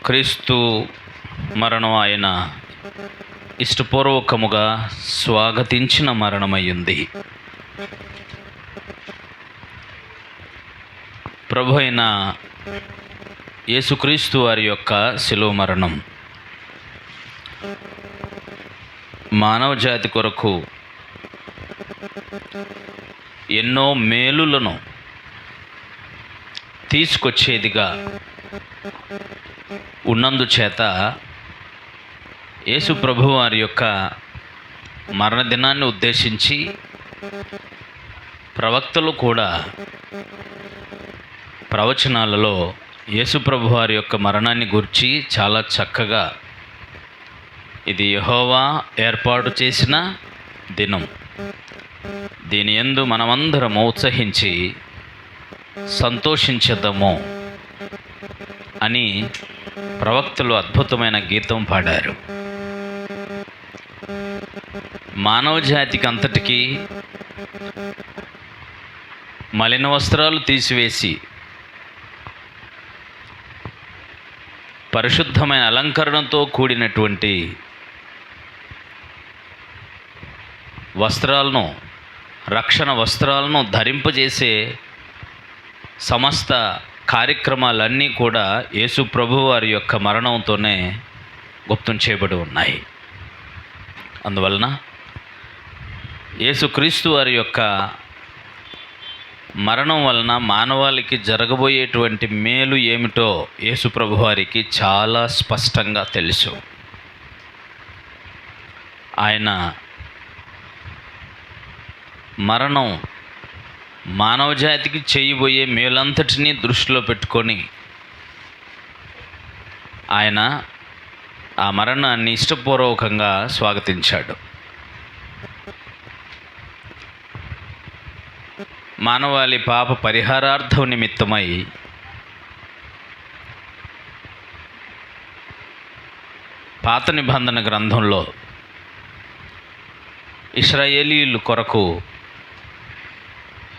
క్రీస్తు మరణం ఆయన ఇష్టపూర్వకముగా స్వాగతించిన మరణమయ్యింది. ప్రభు అయిన యేసుక్రీస్తు వారి యొక్క శిలువ మరణం మానవ జాతి కొరకు ఎన్నో మేలులను తీసుకొచ్చేదిగా ఉన్నందుచేత యేసు ప్రభు వారి యొక్క మరణదినాన్ని ఉద్దేశించి ప్రవక్తలు కూడా ప్రవచనాలలో యేసు ప్రభు వారి యొక్క మరణాన్ని గురించి చాలా చక్కగా ఇది యెహోవా ఏర్పాటు చేసిన దినం, దీని యందు మనమందరము ఉత్సహించి సంతోషించదము అని ప్రవక్తలు అద్భుతమైన గీతం పాడారు. మానవ జాతికి అంతటికీ మలిన వస్త్రాలు తీసివేసి పరిశుద్ధమైన అలంకరణతో కూడినటువంటి వస్త్రాలను, రక్షణ వస్త్రాలను ధరింపజేసే సమస్త కార్యక్రమాలన్నీ కూడా యేసు ప్రభు వారి యొక్క మరణంతోనే గుప్తం చేయబడి ఉన్నాయి. అందువలన యేసుక్రీస్తు వారి యొక్క మరణం వలన మానవాళికి జరగబోయేటువంటి మేలు ఏమిటో యేసు ప్రభు వారికి చాలా స్పష్టంగా తెలుసు. ఆయన మరణం మానవ జాతికి చేయబోయే మేలంతటినీ దృష్టిలో పెట్టుకొని ఆయన ఆ మరణాన్ని ఇష్టపూర్వకంగా స్వాగతించాడు. మానవాళి పాప పరిహారార్థం నిమిత్తమై పాత నిబంధన గ్రంథంలో ఇశ్రాయేలీయుల కొరకు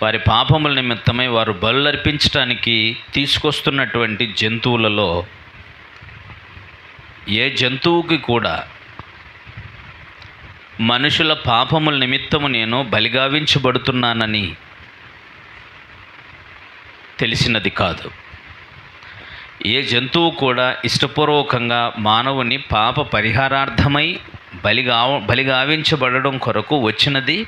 వారి పాపముల నిమిత్తమై వారు బలులర్పించడానికి తీసుకొస్తున్నటువంటి జంతువులలో ఏ జంతువుకి కూడా మనుషుల పాపముల నిమిత్తము నేను బలిగావించబడుతున్నానని తెలిసినది కాదు. ఏ జంతువు కూడా ఇష్టపూర్వకంగా మానవుని పాప పరిహారార్థమై బలిగావించబడడం కొరకు వచ్చినది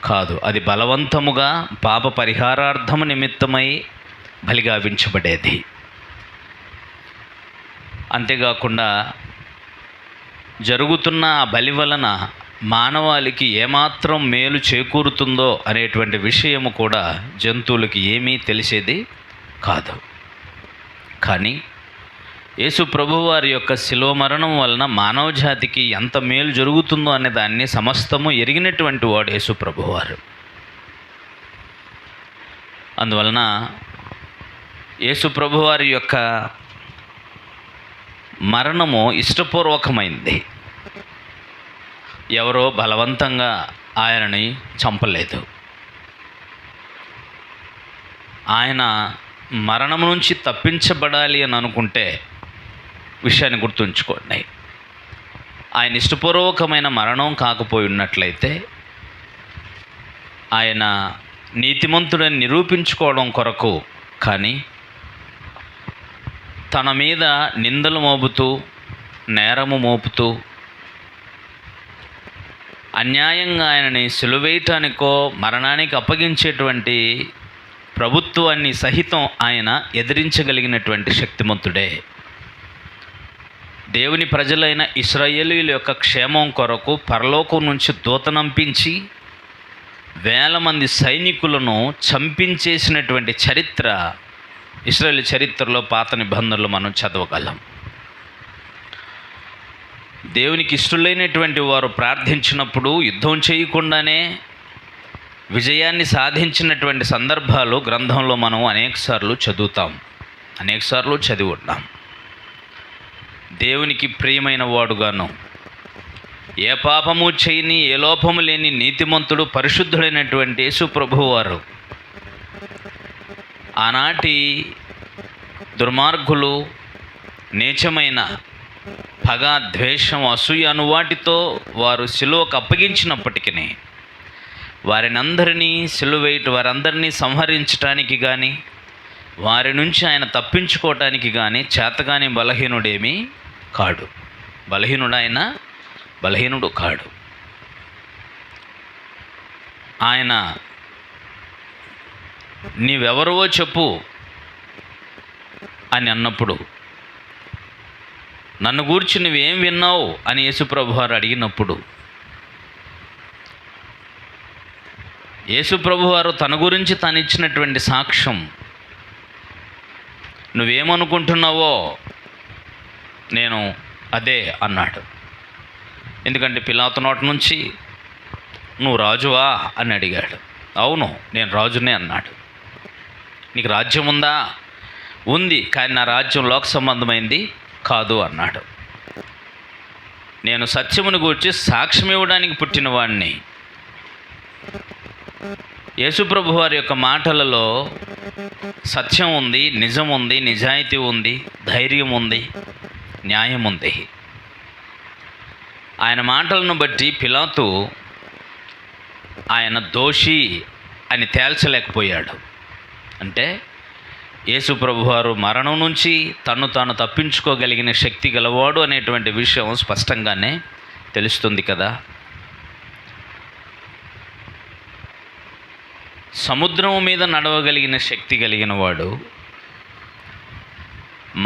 కాదు. అది బలవంతముగా పాప పరిహారార్థము నిమిత్తమై బలిగావించబడేది. అంతేకాకుండా జరుగుతున్న ఆ బలి వలన మానవాళికి ఏమాత్రం మేలు చేకూరుతుందో అనేటువంటి విషయము కూడా జంతువులకి ఏమీ తెలిసేది కాదు. కానీ యేసు ప్రభువారి యొక్క శిలువ మరణం వలన మానవ జాతికి ఎంత మేలు జరుగుతుందో అనే దాన్ని సమస్తము ఎరిగినటువంటి వాడు యేసు ప్రభువారు. అందువలన యేసు ప్రభువారి యొక్క మరణము ఇష్టపూర్వకమైంది. ఎవరో బలవంతంగా ఆయనని చంపలేదు. ఆయన మరణం నుంచి తప్పించబడాలి అని అనుకుంటే విషయాన్ని గుర్తుంచుకోండి, ఆయన ఇష్టపూర్వకమైన మరణం కాకపోయి ఉన్నట్లయితే ఆయన నీతిమంతుడని నిరూపించుకోవడం కొరకు, కానీ తన మీద నిందలు మోపుతూ నేరము మోపుతూ అన్యాయంగా ఆయనని సిలువేయటానికో మరణానికి అప్పగించేటువంటి ప్రభుత్వాన్ని సహితం ఆయన ఎదిరించగలిగినటువంటి శక్తిమంతుడే. దేవుని ప్రజలైన ఇశ్రాయేలీయుల యొక్క క్షేమం కొరకు పరలోకం నుంచి దూతనంపించి వేల మంది సైనికులను చంపించేసినటువంటి చరిత్ర ఇశ్రాయేలు చరిత్రలో పాత నిబంధనలు మనం చదవగలం. దేవునికి ఇష్టలైనటువంటి వారు ప్రార్థించినప్పుడు యుద్ధం చేయకుండానే విజయాన్ని సాధించినటువంటి సందర్భాలు గ్రంథంలో మనం అనేకసార్లు చదివి ఉన్నాం. దేవునికి ప్రియమైన వాడుగాను, ఏ పాపము చేయని ఏ లోపము లేని నీతిమంతుడు పరిశుద్ధుడైనటువంటి యేసు ప్రభువారు ఆనాటి దుర్మార్గులు నీచమైన పగ, ద్వేషం, అసూయ అను వాటితో వారు సిలువకు అప్పగించినప్పటికీ వారందరినీ సంహరించటానికి కానీ వారి నుంచి ఆయన తప్పించుకోవటానికి కానీ చేతగాని బలహీనుడేమీ కాడు. బలహీనుడు కాడు. ఆయన నీవెవరో చెప్పు అని అన్నప్పుడు, నన్ను గూర్చి నువ్వేం విన్నావు అని యేసుప్రభు వారు అడిగినప్పుడు, యేసుప్రభు వారు తన గురించి తను ఇచ్చినటువంటి సాక్ష్యం, నువ్వేమనుకుంటున్నావో నేను అదే అన్నాడు. ఎందుకంటే పిలాతు నోటి నుంచి నువ్వు రాజువా అని అడిగాడు. అవును, నేను రాజునే అన్నాడు. నీకు రాజ్యం ఉందా? ఉంది, కానీ నా రాజ్యం లోక సంబంధమైంది కాదు అన్నాడు. నేను సత్యమును గూర్చి సాక్ష్యం ఇవ్వడానికి పుట్టిన వాడిని. యేసుప్రభు వారి యొక్క మాటలలో సత్యం ఉంది, నిజం ఉంది, నిజాయితీ ఉంది, ధైర్యం ఉంది, న్యాయం ఉంది. ఆయన మాటలను బట్టి పిలాతు ఆయన దోషి అని తేల్చలేకపోయాడు. అంటే యేసుప్రభు వారు మరణం నుంచి తన్ను తాను తప్పించుకోగలిగిన శక్తి గలవాడు అనేటువంటి విషయం స్పష్టంగానే తెలుస్తుంది కదా. సముద్రం మీద నడవగలిగిన శక్తి కలిగిన వాడు,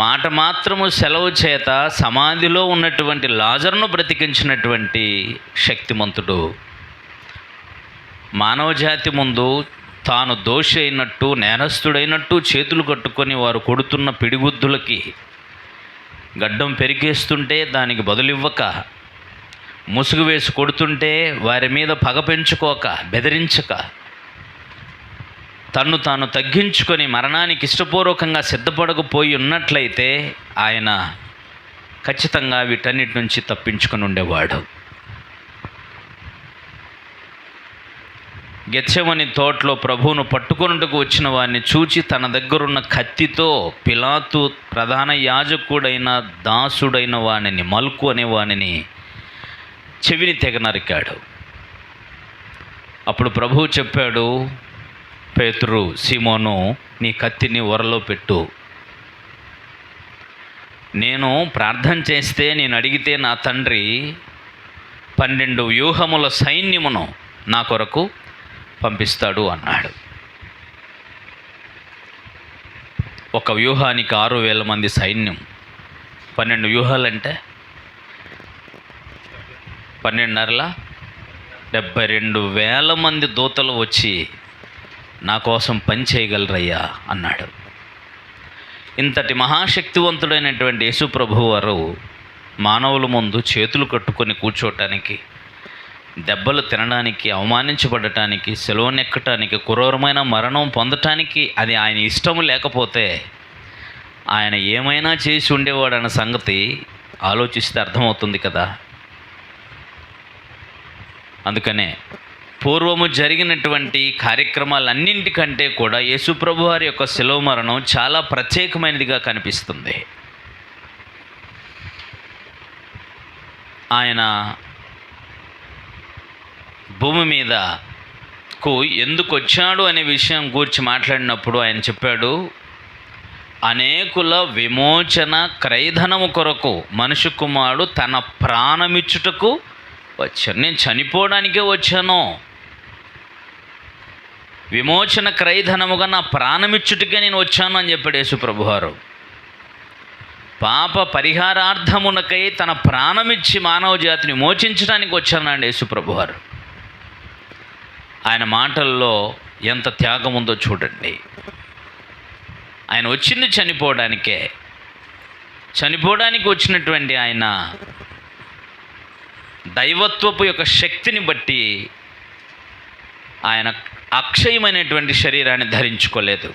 మాట మాత్రము సెలవు చేత సమాధిలో ఉన్నటువంటి లాజరును బ్రతికించినటువంటి శక్తిమంతుడు, మానవ జాతి ముందు తాను దోషి అయినట్టు, నేరస్తుడైనట్టు చేతులు కట్టుకొని వారు కొడుతున్న పిడిగుద్దులకి గడ్డం పెరికేస్తుంటే దానికి బదులివ్వక, ముసుగు వేసి కొడుతుంటే వారి మీద పగ పెంచుకోక, బెదిరించక, తన్ను తాను తగ్గించుకొని మరణానికి ఇష్టపూర్వకంగా సిద్ధపడకపోయి ఉన్నట్లయితే ఆయన ఖచ్చితంగా వీటన్నిటి నుంచి తప్పించుకొని ఉండేవాడు. గెత్సెమని తోటలో ప్రభువును పట్టుకొనుటకు వచ్చిన వారిని చూచి తన దగ్గరున్న కత్తితో పిలాతు ప్రధాన యాజకుడైన దాసుడైన వానిని, మల్కు అనే వానిని చెవిని తెగ నరికాడు. అప్పుడు ప్రభువు చెప్పాడు, పేతురు, సీమోను, నీ కత్తిని ఒరలో పెట్టు. నేను ప్రార్థన చేస్తే, నేను అడిగితే నా తండ్రి 12 వ్యూహముల సైన్యమును నా కొరకు పంపిస్తాడు అన్నాడు. ఒక వ్యూహానికి 6,000 మంది సైన్యం. 12 వ్యూహాలంటే 12,500 72,000 మంది దూతలు వచ్చి నా కోసం పని చేయగలరయ్యా అన్నాడు. ఇంతటి మహాశక్తివంతుడైనటువంటి యేసుప్రభు వారు మానవుల ముందు చేతులు కట్టుకొని కూర్చోటానికి, దెబ్బలు తినడానికి, అవమానించబడటానికి, సెలవునెక్కటానికి, క్రూరమైన మరణం పొందటానికి అది ఆయన ఇష్టము లేకపోతే ఆయన ఏమైనా చేసి ఉండేవాడన్న సంగతి ఆలోచిస్తే అర్థమవుతుంది కదా. అందుకనే పూర్వము జరిగినటువంటి కార్యక్రమాలన్నింటికంటే కూడా యేసుప్రభు వారి యొక్క శిలువ మరణం చాలా ప్రత్యేకమైనదిగా కనిపిస్తుంది. ఆయన భూమి మీదకు ఎందుకు వచ్చాడు అనే విషయం గురించి మాట్లాడినప్పుడు ఆయన చెప్పాడు, అనేకుల విమోచన క్రయధనము కొరకు మనుష్య కుమారుడు తన ప్రాణమిచ్చుటకు వచ్చాను. నేను చనిపోవడానికే వచ్చాను, విమోచన క్రయధనముగా నా ప్రాణమిచ్చుటకే నేను వచ్చాను అని చెప్పాడు యేసుప్రభు వారు. పాప పరిహారార్థమునకై తన ప్రాణమిచ్చి మానవ జాతిని మోచించడానికి వచ్చానండి యేసుప్రభు వారు. ఆయన మాటల్లో ఎంత త్యాగం ఉందో చూడండి. ఆయన వచ్చింది చనిపోవడానికే. చనిపోవడానికి వచ్చినటువంటి ఆయన దైవత్వపు యొక్క శక్తిని బట్టి ఆయన అక్షయమైనటువంటి శరీరాన్ని ధరించుకోలేదు.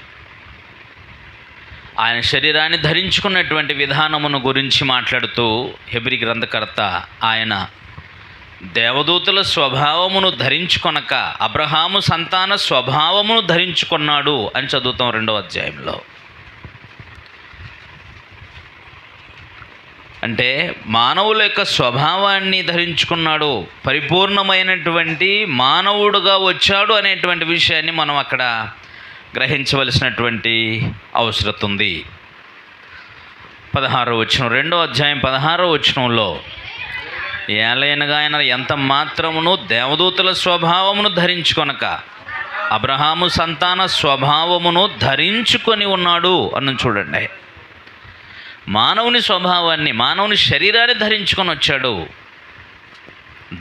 ఆయన శరీరాన్ని ధరించుకున్నటువంటి విధానమును గురించి మాట్లాడుతూ హెబ్రీ గ్రంథకర్త ఆయన దేవదూతల స్వభావమును ధరించుకొనక అబ్రహాము సంతాన స్వభావమును ధరించుకున్నాడు అని చదువుతాం 2వ అధ్యాయంలో. అంటే మానవుల యొక్క స్వభావాన్ని ధరించుకున్నాడు, పరిపూర్ణమైనటువంటి మానవుడుగా వచ్చాడు అనేటువంటి విషయాన్ని మనం అక్కడ గ్రహించవలసినటువంటి అవసరం ఉంది. 16వ వచనం, 2వ అధ్యాయం 16వ వచనంలో, ఏలయనగా ఆయన ఎంత మాత్రమును దేవదూతల స్వభావమును ధరించుకొనక అబ్రహాము సంతాన స్వభావమును ధరించుకొని ఉన్నాడు అన్న చూడండి. మానవుని స్వభావాన్ని, మానవుని శరీరాన్ని ధరించుకొని వచ్చాడు.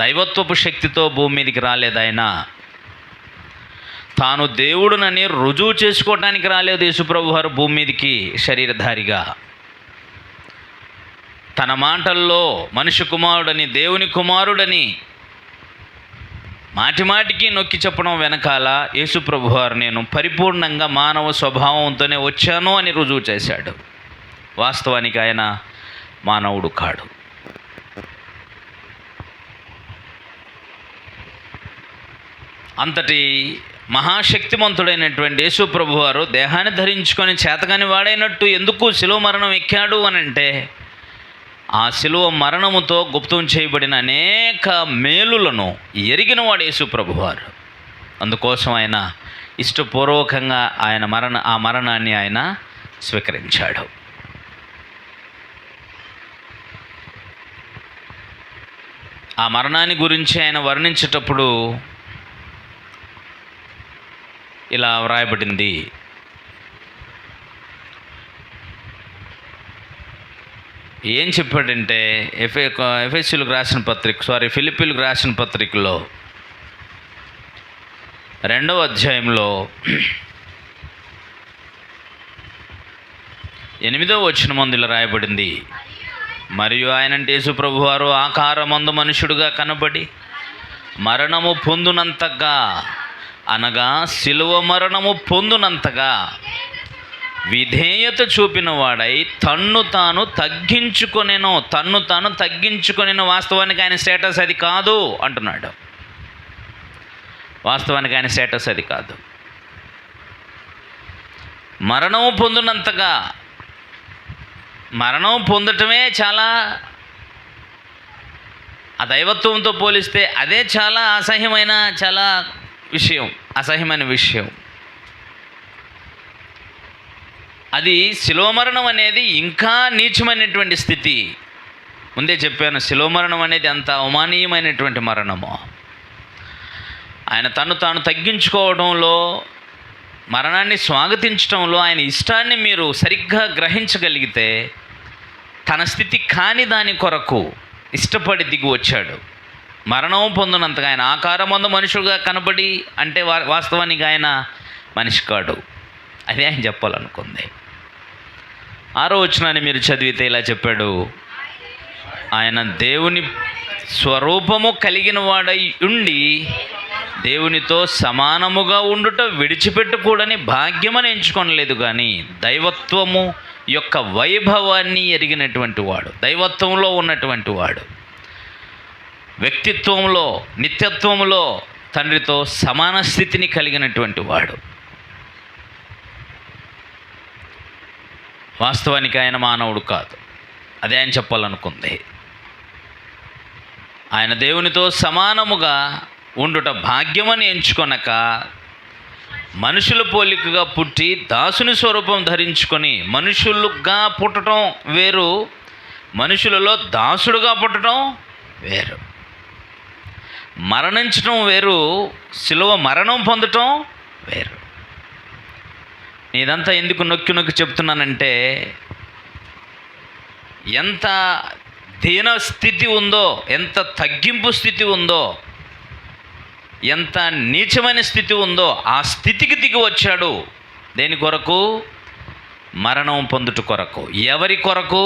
దైవత్వపు శక్తితో భూమి మీదకి రాలేదు ఆయన. తాను దేవుడునని రుజువు చేసుకోవటానికి రాలేదు యేసుప్రభు వారు భూమి మీదకి శరీరధారిగా. తన మాటల్లో మనిషి కుమారుడని, దేవుని కుమారుడని మాటిమాటికి నొక్కి చెప్పడం వెనకాల యేసుప్రభు వారు నేను పరిపూర్ణంగా మానవ స్వభావంతోనే వచ్చాను అని రుజువు చేశాడు. వాస్తవానికి ఆయన మానవుడు కాడు. అంతటి మహాశక్తిమంతుడైనటువంటి యేసు ప్రభు వారు దేహాన్ని ధరించుకొని చేతకాని వాడైనట్టు ఎందుకు శిలువ మరణం ఎక్కాడు అని అంటే, ఆ శిలువ మరణముతో గుప్తం చేయబడిన అనేక మేలులను ఎరిగిన వాడు యేసు ప్రభు వారు. అందుకోసం ఆయన ఇష్టపూర్వకంగా ఆ మరణాన్ని ఆయన స్వీకరించాడు. ఆ మరణాన్ని గురించి ఆయన వర్ణించేటప్పుడు ఇలా వ్రాయబడింది. ఏం చెప్పాడంటే, ఫిలిప్పీలకు రాసిన పత్రికలో 2వ అధ్యాయంలో 8వ వచనం ఇలా రాయబడింది. మరియు ఆయనంటే యేసు ప్రభువారు ఆకారమందు మనుషుడుగా కనబడి మరణము పొందునంతగా, అనగా శిలువ మరణము పొందునంతగా విధేయత చూపిన వాడై తన్ను తాను తగ్గించుకొనెను. వాస్తవానికి ఆయన స్టేటస్ అది కాదు అంటున్నాడు. వాస్తవానికి ఆయన స్టేటస్ అది కాదు. మరణము పొందునంతగా, మరణం పొందటమే చాలా, ఆ దైవత్వంతో పోలిస్తే అదే చాలా అసహ్యమైన విషయం. అది శిలువ మరణం అనేది ఇంకా నీచమైనటువంటి స్థితి. ముందే చెప్పాను, శిలువ మరణం అనేది అంత అవమానీయమైనటువంటి మరణము. ఆయన తను తాను తగ్గించుకోవడంలో, మరణాన్ని స్వాగతించడంలో ఆయన ఇష్టాన్ని మీరు సరిగ్గా గ్రహించగలిగితే, తన స్థితి కాని దాని కొరకు ఇష్టపడి దిగి వచ్చాడు. మరణం పొందినంతగా ఆయన ఆకారమందు మనుషుడుగా కనబడి అంటే వాస్తవానికి ఆయన మనిషి కాడు. అదే ఆయన చెప్పాలనుకుంది. 6వ వచనాన్ని మీరు చదివితే ఇలా చెప్పాడు, ఆయన దేవుని స్వరూపము కలిగిన వాడై ఉండి దేవునితో సమానముగా ఉండుట విడిచిపెట్టకూడని భాగ్యమని ఎంచుకొనలేదు, కానీ దైవత్వము యొక్క వైభవాన్ని ఎరిగినటువంటి వాడు, దైవత్వంలో ఉన్నటువంటి వాడు, వ్యక్తిత్వంలో, నిత్యత్వంలో తండ్రితో సమాన స్థితిని కలిగినటువంటి వాడు. వాస్తవానికి ఆయన మానవుడు కాదు. అదే ఆయన చెప్పాలనుకుంది. ఆయన దేవునితో సమానముగా ఉండుట భాగ్యమని ఎంచుకొనక మనుషుల పోలికగా పుట్టి దాసుని స్వరూపం ధరించుకొని, మనుషులుగా పుట్టడం వేరు, మనుషులలో దాసుడుగా పుట్టడం వేరు. మరణించడం వేరు, శిలువ మరణం పొందటం వేరు. ఇదంతా ఎందుకు నొక్కి చెప్తున్నానంటే, ఎంత దీన స్థితి ఉందో, ఎంత తగ్గింపు స్థితి ఉందో, ఎంత నీచమైన స్థితి ఉందో ఆ స్థితికి దిగి వచ్చాడు. దేని కొరకు? మరణం పొందుట కొరకు. ఎవరి కొరకు?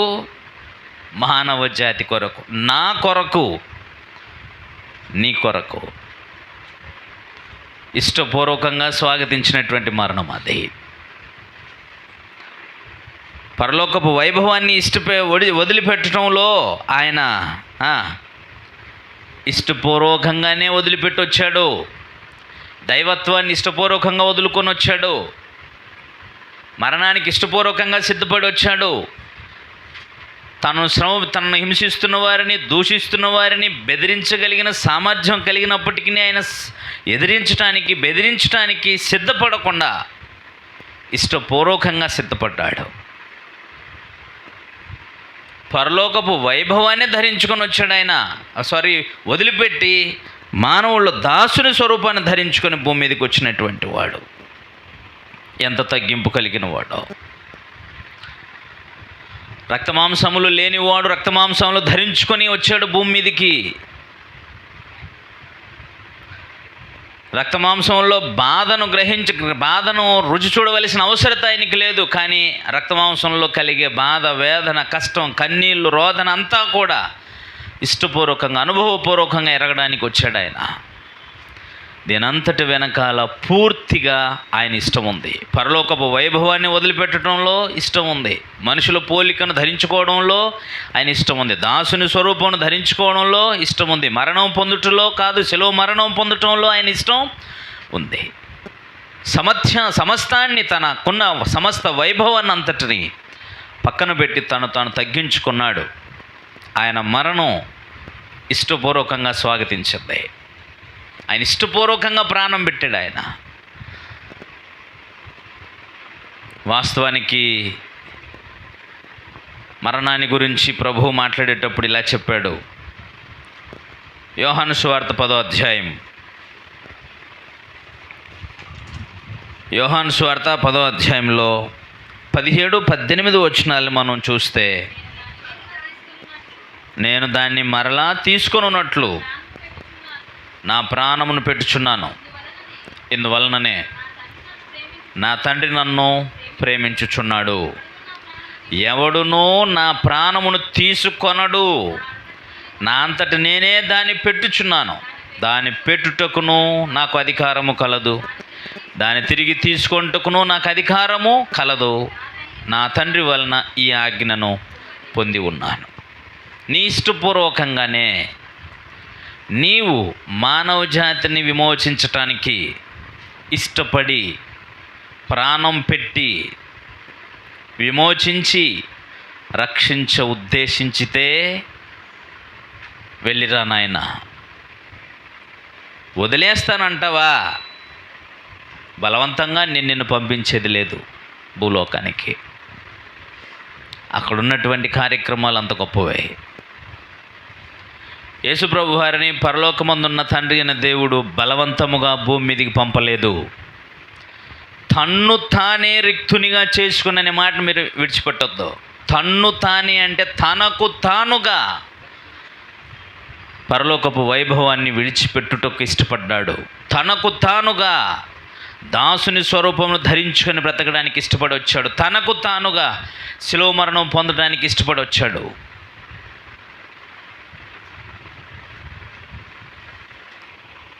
మానవ జాతి కొరకు, నా కొరకు, నీ కొరకు ఇష్టపూర్వకంగా స్వాగతించినటువంటి మరణం అది. పరలోకపు వైభవాన్ని వదిలిపెట్టడంలో ఆయన ఇష్టపూర్వకంగానే వదిలిపెట్టి వచ్చాడు. దైవత్వాన్ని ఇష్టపూర్వకంగా వదులుకొని వచ్చాడు. మరణానికి ఇష్టపూర్వకంగా సిద్ధపడి వచ్చాడు. తనను హింసిస్తున్న వారిని, దూషిస్తున్న వారిని బెదిరించగలిగిన సామర్థ్యం కలిగినప్పటికీ ఆయన బెదిరించడానికి సిద్ధపడకుండా ఇష్టపూర్వకంగా సిద్ధపడ్డాడు. పరలోకపు వైభవాన్ని ధరించుకొని వచ్చాడు ఆయన. వదిలిపెట్టి మానవుళ్ళు దాసుని స్వరూపాన్ని ధరించుకొని భూమి మీదకి వచ్చినటువంటి వాడు ఎంత తగ్గింపు కలిగిన వాడో. రక్తమాంసములు లేనివాడు రక్తమాంసములు ధరించుకొని వచ్చాడు భూమి మీదకి. రక్తమాంసంలో బాధను రుచి చూడవలసిన అవసరత ఆయనకి లేదు. కానీ రక్తమాంసంలో కలిగే బాధ, వేదన, కష్టం, కన్నీళ్ళు, రోదన అంతా కూడా ఇష్టపూర్వకంగా, అనుభవపూర్వకంగా ఎరగడానికి వచ్చాడు ఆయన. దీనంతటి వెనకాల పూర్తిగా ఆయన ఇష్టం ఉంది. పరలోకపు వైభవాన్ని వదిలిపెట్టడంలో ఇష్టం ఉంది. మనుషుల పోలికను ధరించుకోవడంలో ఆయన ఇష్టం ఉంది. దాసుని స్వరూపమును ధరించుకోవడంలో ఇష్టం ఉంది. మరణం పొందుటలో కాదు, శిలువ మరణం పొందటంలో ఆయన ఇష్టం ఉంది. సమస్తాన్ని, తనకున్న సమస్త వైభవాన్ని అంతటిని పక్కన పెట్టి తాను తగ్గించుకున్నాడు. ఆయన మరణం ఇష్టపూర్వకంగా స్వాగతించింది. ఆయన ఇష్టపూర్వకంగా ప్రాణం పెట్టాడు ఆయన. వాస్తవానికి మరణాన్ని గురించి ప్రభువు మాట్లాడేటప్పుడు ఇలా చెప్పాడు. యోహాను సువార్త 10వ అధ్యాయం. యోహాను సువార్త 10వ అధ్యాయంలో 17-18 వచనాలు మనం చూస్తే, నేను దాన్ని మరలా తీసుకొని ఉన్నట్లు నా ప్రాణమును పెట్టుచున్నాను. ఇందువలననే నా తండ్రి నన్ను ప్రేమించుచున్నాడు. ఎవడునూ నా ప్రాణమును తీసుకొనడు. నా అంతటి నేనే దాన్ని పెట్టుచున్నాను. దాన్ని పెట్టుటకును నాకు అధికారము కలదు, దాన్ని తిరిగి తీసుకొనుటకును నాకు అధికారము కలదు. నా తండ్రి వలన ఈ ఆజ్ఞను పొంది ఉన్నాను. నీ ఇష్టపూర్వకంగానే నీవు మానవ జాతిని విమోచించటానికి ఇష్టపడి ప్రాణం పెట్టి విమోచించి ఉద్దేశించితే వెళ్ళిరా నాయన. వదిలేస్తానంటావా? బలవంతంగా నిన్ను పంపించేది లేదు భూలోకానికి. అక్కడున్నటువంటి కార్యక్రమాలు అంత గొప్పవే. యేసుప్రభు వారిని పరలోకమందున్న తండ్రి అయిన దేవుడు బలవంతముగా భూమి మీదకి పంపలేదు. తన్ను తానే రిక్తునిగా చేసుకునే మాట మీరు విడిచిపెట్టొద్దు. తన్ను తానే అంటే తనకు తానుగా పరలోకపు వైభవాన్ని విడిచిపెట్టుటకు ఇష్టపడ్డాడు. తనకు తానుగా దాసుని స్వరూపమును ధరించుకొని బ్రతకడానికి ఇష్టపడి వచ్చాడు. తనకు తానుగా శిలువ మరణం పొందడానికి ఇష్టపడి వచ్చాడు.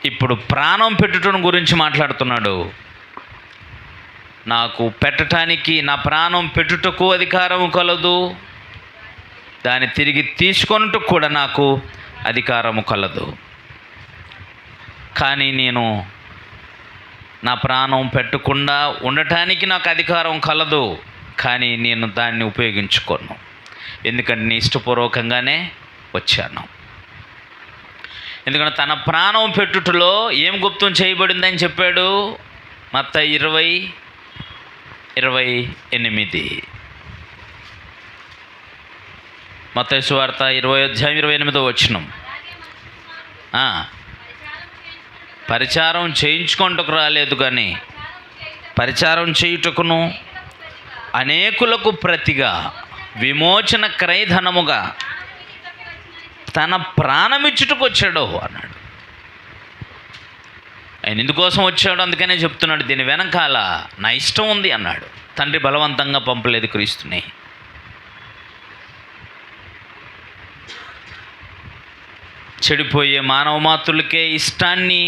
ఇప్పుడు ప్రాణం పెట్టుటం గురించి మాట్లాడుతున్నాడు. నాకు పెట్టడానికి, నా ప్రాణం పెట్టుటకు అధికారము కలదు, దాన్ని తిరిగి తీసుకొనుటకు కూడా నాకు అధికారము కలదు. కానీ నేను నా ప్రాణం పెట్టకుండా ఉండటానికి నాకు అధికారం కలదు. కానీ నేను దాన్ని ఉపయోగించుకోను. ఎందుకంటే నీ ఇష్టపూర్వకంగానే వచ్చాను. ఎందుకంటే తన ప్రాణం పెట్టుటలో ఏం గుప్తం చేయబడిందని చెప్పాడు. మత్తయి 20:28. మత్తయి సువార్త 20:28 పరిచారం చేయించుకుంటకు రాలేదు, కానీ పరిచారం చేయుటకును అనేకులకు ప్రతిగా విమోచన క్రయధనముగా తన ప్రాణమిచ్చుటకు వచ్చాడు అన్నాడు. ఆయన ఇందుకోసం వచ్చాడు, అందుకనే చెప్తున్నాడు. దీని వెనకాల నా ఇష్టం ఉంది అన్నాడు. తండ్రి బలవంతంగా పంపలేదు క్రీస్తుని. చెడిపోయే మానవ మాతృలకే ఇష్టాన్ని,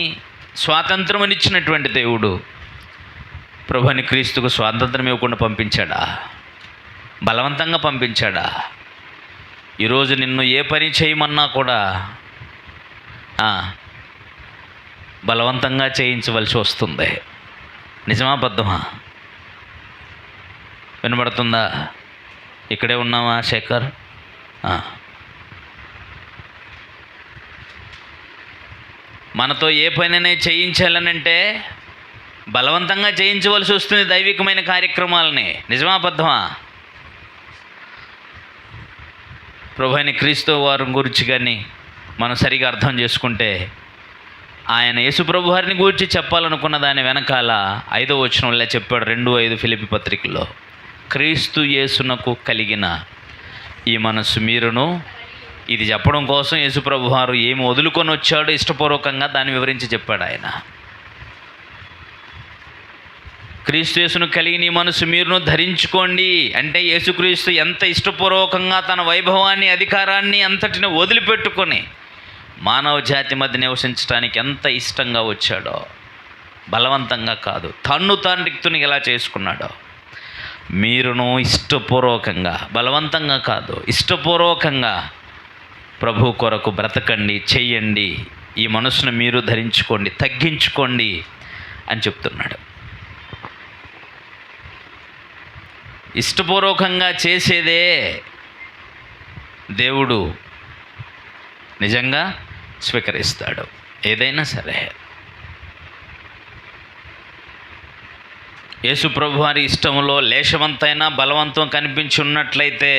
స్వాతంత్రమనిచ్చినటువంటి దేవుడు ప్రభుని క్రీస్తుకు స్వాతంత్రం ఇవ్వకుండా పంపించాడా? బలవంతంగా పంపించాడా? ఈరోజు నిన్ను ఏ పని చేయమన్నా కూడా బలవంతంగా చేయించవలసి వస్తుంది. నిజమా అబద్ధమా? వినబడుతుందా? ఇక్కడే ఉన్నావా శేఖర్? మనతో ఏ పనైనా చేయించాలనంటే బలవంతంగా చేయించవలసి వస్తుంది దైవికమైన కార్యక్రమాలని. నిజమా అబద్ధమా? ప్రభువైన క్రీస్తు వారి గురించి కానీ మనం సరిగా అర్థం చేసుకుంటే, ఆయన యేసుప్రభు వారిని గురించి చెప్పాలనుకున్న దాని వెనకాల 5వ వచనంలో చెప్పాడు, 2:5 ఫిలిప్పీ పత్రికలో, క్రీస్తు యేసునకు కలిగిన ఈ మనస్సు మీరును. ఇది చెప్పడం కోసం యేసుప్రభు వారు ఏమి వదులుకొని వచ్చాడో ఇష్టపూర్వకంగా దాన్ని వివరించి చెప్పాడు ఆయన. క్రీస్తు యేసును కలిగిన ఈ మనసు మీరును ధరించుకోండి అంటే, యేసుక్రీస్తు ఎంత ఇష్టపూర్వకంగా తన వైభవాన్ని, అధికారాన్ని అంతటిని వదిలిపెట్టుకొని మానవ జాతి మధ్య నివసించడానికి ఎంత ఇష్టంగా వచ్చాడో, బలవంతంగా కాదు, తాను రిక్తుని ఎలా చేసుకున్నాడో మీరును ఇష్టపూర్వకంగా, బలవంతంగా కాదు, ఇష్టపూర్వకంగా ప్రభు కొరకు బ్రతకండి, చెయ్యండి. ఈ మనసును మీరు ధరించుకోండి, తగ్గించుకోండి అని చెప్తున్నాడు. ఇష్టపూర్వకంగా చేసేదే దేవుడు నిజంగా స్వీకరిస్తాడు, ఏదైనా సరే. యేసు ప్రభు వారి ఇష్టంలో లేశవంతైనా బలవంతం కనిపించి ఉన్నట్లయితే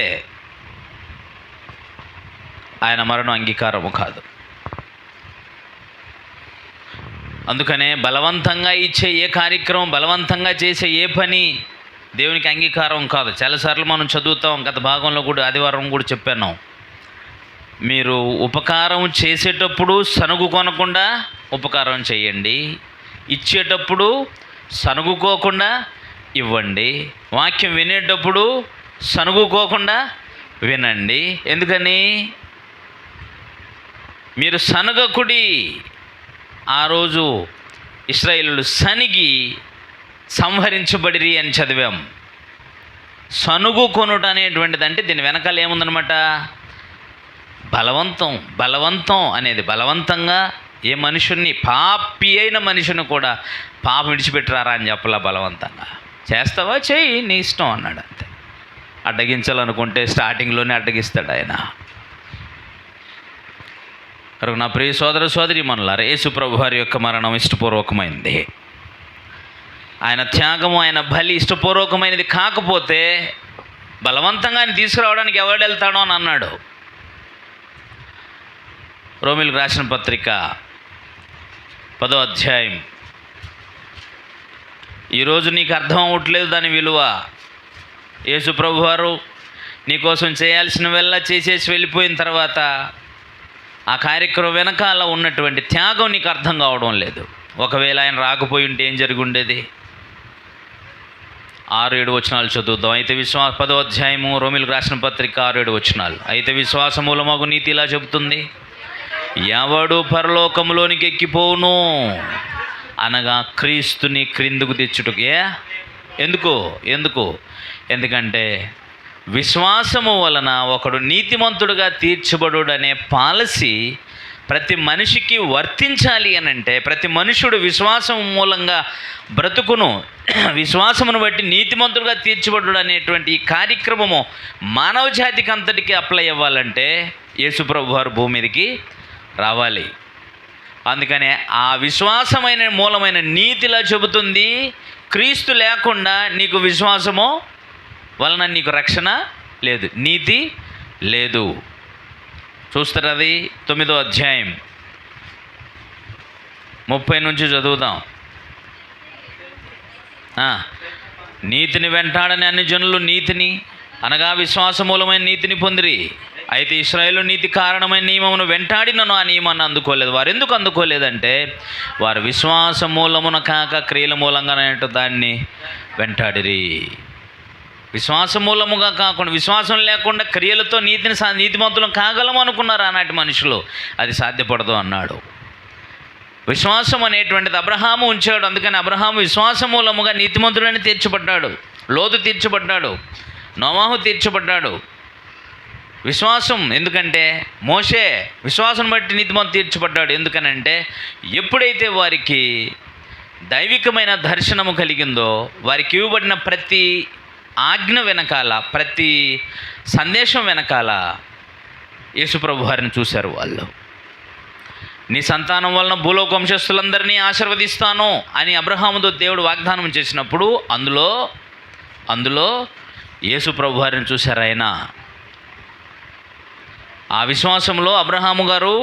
ఆయన మరణం అంగీకారము కాదు. అందుకనే బలవంతంగా ఇచ్చే ఏ కార్యక్రమం, బలవంతంగా చేసే ఏ పని దేవునికి అంగీకారం కాదు. చాలాసార్లు మనం చదువుతాం, గత భాగంలో కూడా ఆదివారం కూడా చెప్పాను, మీరు ఉపకారం చేసేటప్పుడు సనుగు కొనకుండా ఉపకారం చేయండి, ఇచ్చేటప్పుడు సనుగుకోకుండా ఇవ్వండి, వాక్యం వినేటప్పుడు సనుగుకోకుండా వినండి. ఎందుకని? మీరు సనగకుడి. ఆ రోజు ఇశ్రాయేలులు సనిగి సంహరించబడిరి అని చదివాం. సనుగు కొనుట అనేటువంటిది అంటే దీని వెనకాల ఏముందనమాట? బలవంతం అనేది. బలవంతంగా ఏ మనుషుల్ని, పాపి అయిన మనుషుని కూడా పాపం విడిచిపెట్టరారా అని చెప్పలా. బలవంతంగా చేస్తావా, చెయ్యి, నీ ఇష్టం అన్నాడు అంతే. అడ్డగించాలనుకుంటే స్టార్టింగ్లోనే అడ్డగిస్తాడు ఆయన. నా ప్రియ సోదర సోదరి మనులారా, యేసు ప్రభు వారి యొక్క మరణం ఇష్టపూర్వకమైంది. ఆయన త్యాగము, ఆయన బలి ఇష్టపూర్వకమైనది కాకపోతే బలవంతంగా ఆయన తీసుకురావడానికి ఎవడు వెళ్తాడో అని అన్నాడు. రోమీయులకు రాసిన పత్రిక 10వ అధ్యాయం. ఈరోజు నీకు అర్థం అవ్వట్లేదు దాని విలువ. యేసు ప్రభు వారు నీకోసం చేయాల్సినవెల్లా చేసేసి వెళ్ళిపోయిన తర్వాత ఆ కార్యక్రమం వెనకాల ఉన్నటువంటి త్యాగం నీకు అర్థం కావడం లేదు. ఒకవేళ ఆయన రాకపోయి ఉంటే ఏం జరిగి ఉండేది? 6-7 వచనాలు చదువుదాం. అయితే 10వ అధ్యాయము రోమీయులకు రాసిన పత్రిక 6-7 వచనాలు. అయితే విశ్వాసమూలమగు నీతి ఇలా చెబుతుంది, ఎవడు పరలోకములోనికి ఎక్కిపోవును అనగా క్రీస్తుని క్రిందుకు తెచ్చుటకు. ఎందుకంటే విశ్వాసము వలన ఒకడు నీతిమంతుడుగా తీర్చబడుడనే పాలసీ ప్రతి మనిషికి వర్తించాలి అని అంటే, ప్రతి మనుషుడు విశ్వాసం మూలంగా బ్రతుకును, విశ్వాసమును బట్టి నీతిమంతుడుగా తీర్చబడుడు అనేటువంటి ఈ కార్యక్రమము మానవ జాతికి అంతటికీ అప్లై అవ్వాలంటే యేసుప్రభు వారు భూమి మీదకి రావాలి. అందుకనే ఆ విశ్వాసమైన మూలమైన నీతిలా చెబుతుంది, క్రీస్తు లేకుండా నీకు విశ్వాసము వలన నీకు రక్షణ లేదు, నీతి లేదు. చూస్తారు, అది 9వ అధ్యాయం 30 నుంచి చదువుదాం. నీతిని వెంటాడని అన్ని జనులు నీతిని అనగా విశ్వాసమూలమైన నీతిని పొందిరి. అయితే ఇశ్రాయేలు నీతి కారణమైన నియమమును వెంటాడినను ఆ నియమాన్ని అందుకోలేదు. వారు ఎందుకు అందుకోలేదంటే, వారు విశ్వాస మూలమున కాక క్రియల మూలంగానే దాన్ని వెంటాడిరి. విశ్వాస మూలముగా కాకుండా, విశ్వాసం లేకుండా క్రియలతో నీతిమంతులం కాగలము అనుకున్నారు ఆనాటి మనుషులు. అది సాధ్యపడదు అన్నాడు. విశ్వాసం అనేటువంటిది అబ్రహాము ఉంచాడు. అందుకని అబ్రహాము విశ్వాస మూలముగా నీతిమంతుడని తీర్చబడ్డాడు. లోతు తీర్చబడ్డాడు, నోవాహు తీర్చబడ్డాడు. విశ్వాసం ఎందుకంటే మోషే విశ్వాసం బట్టి నీతిమంతుడు తీర్చబడ్డాడు. ఎందుకనంటే ఎప్పుడైతే వారికి దైవికమైన దర్శనము కలిగిందో, వారికి ఇవ్వబడిన ప్రతి ఆజ్ఞ వెనకాల, ప్రతి సందేశం వెనకాల యేసుప్రభు వారిని చూశారు వాళ్ళు. నీ సంతానం వలన భూలోక వంశస్థులందరినీ ఆశీర్వదిస్తాను అని అబ్రహాముతో దేవుడు వాగ్దానం చేసినప్పుడు అందులో యేసుప్రభు వారిని చూశారు ఆయన. ఆ విశ్వాసంలో అబ్రహాము గారు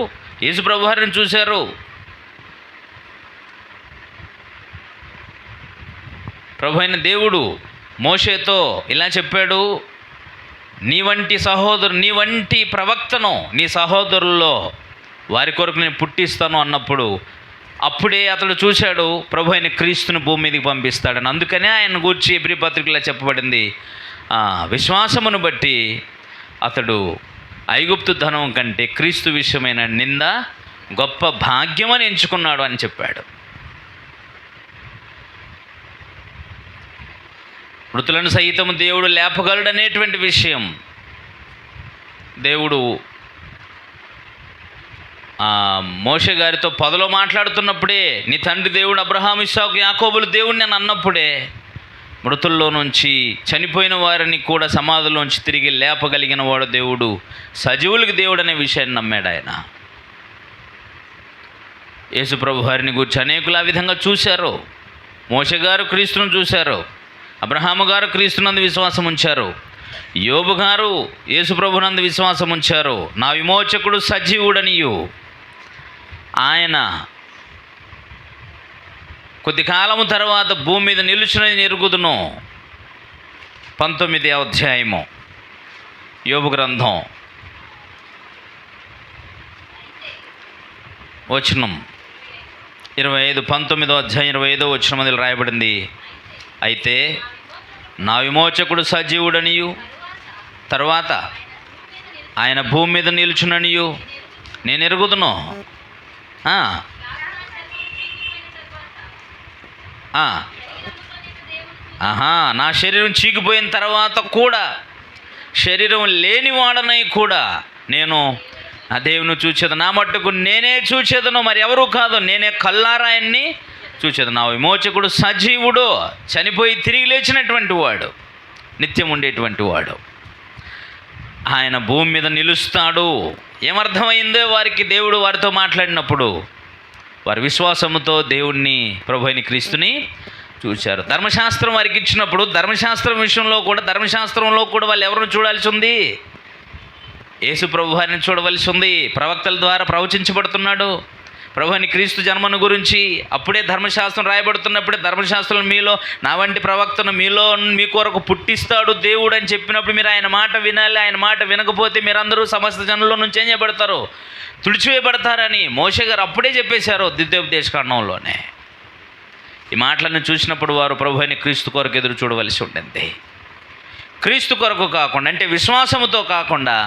యేసుప్రభు వారిని చూశారు. ప్రభు అయిన దేవుడు మోషేతో ఇలా చెప్పాడు, నీ వంటి ప్రవక్తను నీ సహోదరుల్లో వారి కొరకు నేను పుట్టిస్తాను అన్నప్పుడు అప్పుడే అతడు చూశాడు ప్రభు అయిన క్రీస్తుని భూమి మీదకి పంపిస్తాడని. అందుకనే ఆయన గూర్చి ఎబ్రీ పత్రికలో చెప్పబడింది, విశ్వాసమును బట్టి అతడు ఐగుప్తు ధనం కంటే క్రీస్తు విషయమైన నింద గొప్ప భాగ్యమని ఎంచుకున్నాడు అని చెప్పాడు. మృతులను సహితం దేవుడు లేపగలడనేటువంటి విషయం దేవుడు మోషే గారితో పొదలో మాట్లాడుతున్నప్పుడే, నీ తండ్రి దేవుడు అబ్రహాము ఇస్సాకు యాకోబులు దేవుడు నేను అన్నప్పుడే, మృతుల్లో నుంచి చనిపోయిన వారిని కూడా సమాధిలోంచి తిరిగి లేపగలిగిన వాడు దేవుడు, సజీవులకి దేవుడు అనే విషయాన్ని నమ్మాడు ఆయన. యేసుప్రభు వారిని గురించి అనేకులు ఆ విధంగా చూశారు. మోషే గారు క్రీస్తును చూశారు, అబ్రహాము గారు క్రీస్తునందు విశ్వాసం ఉంచారు, యోబు గారు యేసుప్రభునందు విశ్వాసం ఉంచారు. నా విమోచకుడు సజీవుడనియు ఆయన కొద్ది కాలము తర్వాత భూమి మీద నిలుచునని ఎరుగుదును. 19వ అధ్యాయము యోబు గ్రంథం వచనం 25, 19వ అధ్యాయం 25వ వచనం అది రాయబడింది. అయితే నా విమోచకుడు సజీవుడనియు తర్వాత ఆయన భూమి మీద నిలుచుననియు నేను ఎరుగుదును. నా శరీరం చీకిపోయిన తర్వాత కూడా, శరీరం లేనివాడనై కూడా నేను ఆ దేవుని చూచేది, నా మట్టుకు నేనే చూచేదను, మరి ఎవరూ కాదు, నేనే కల్లారా ఆయన్ని చూచేది. నా విమోచకుడు సజీవుడు, చనిపోయి తిరిగి లేచినటువంటి వాడు, నిత్యం ఉండేటువంటి వాడు, ఆయన భూమి మీద నిలుస్తాడు. ఏమర్థమైందో వారికి దేవుడు వారితో మాట్లాడినప్పుడు వారి విశ్వాసముతో దేవుణ్ణి ప్రభు అయిన క్రీస్తుని చూశారు. ధర్మశాస్త్రం వారికి ఇచ్చినప్పుడు ధర్మశాస్త్రం విషయంలో కూడా, ధర్మశాస్త్రంలో కూడా వాళ్ళు ఎవరిని చూడాల్సి ఉంది? యేసు ప్రభు వారిని చూడవలసి ఉంది. ప్రవక్తల ద్వారా ప్రవచించబడుతున్నాడు ప్రభు అయిన క్రీస్తు జన్మను గురించి. అప్పుడే ధర్మశాస్త్రం రాయబడుతున్నప్పుడే ధర్మశాస్త్రం మీలో నా వంటి ప్రవక్తను మీలో మీ కొరకు పుట్టిస్తాడు దేవుడు అని చెప్పినప్పుడు మీరు ఆయన మాట వినాలి. ఆయన మాట వినకపోతే మీరందరూ సమస్త జనుల్లో నుంచి ఏం చేయబడతారు? తుడిచివేయబడతారని మోషే గారు అప్పుడే చెప్పేశారు ద్వితీయోపదేశకాండంలోనే. ఈ మాటలను చూసినప్పుడు వారు ప్రభు అయిన క్రీస్తు కొరకు ఎదురు చూడవలసి ఉంటుంది. క్రీస్తు కొరకు కాకుండా, అంటే విశ్వాసముతో కాకుండా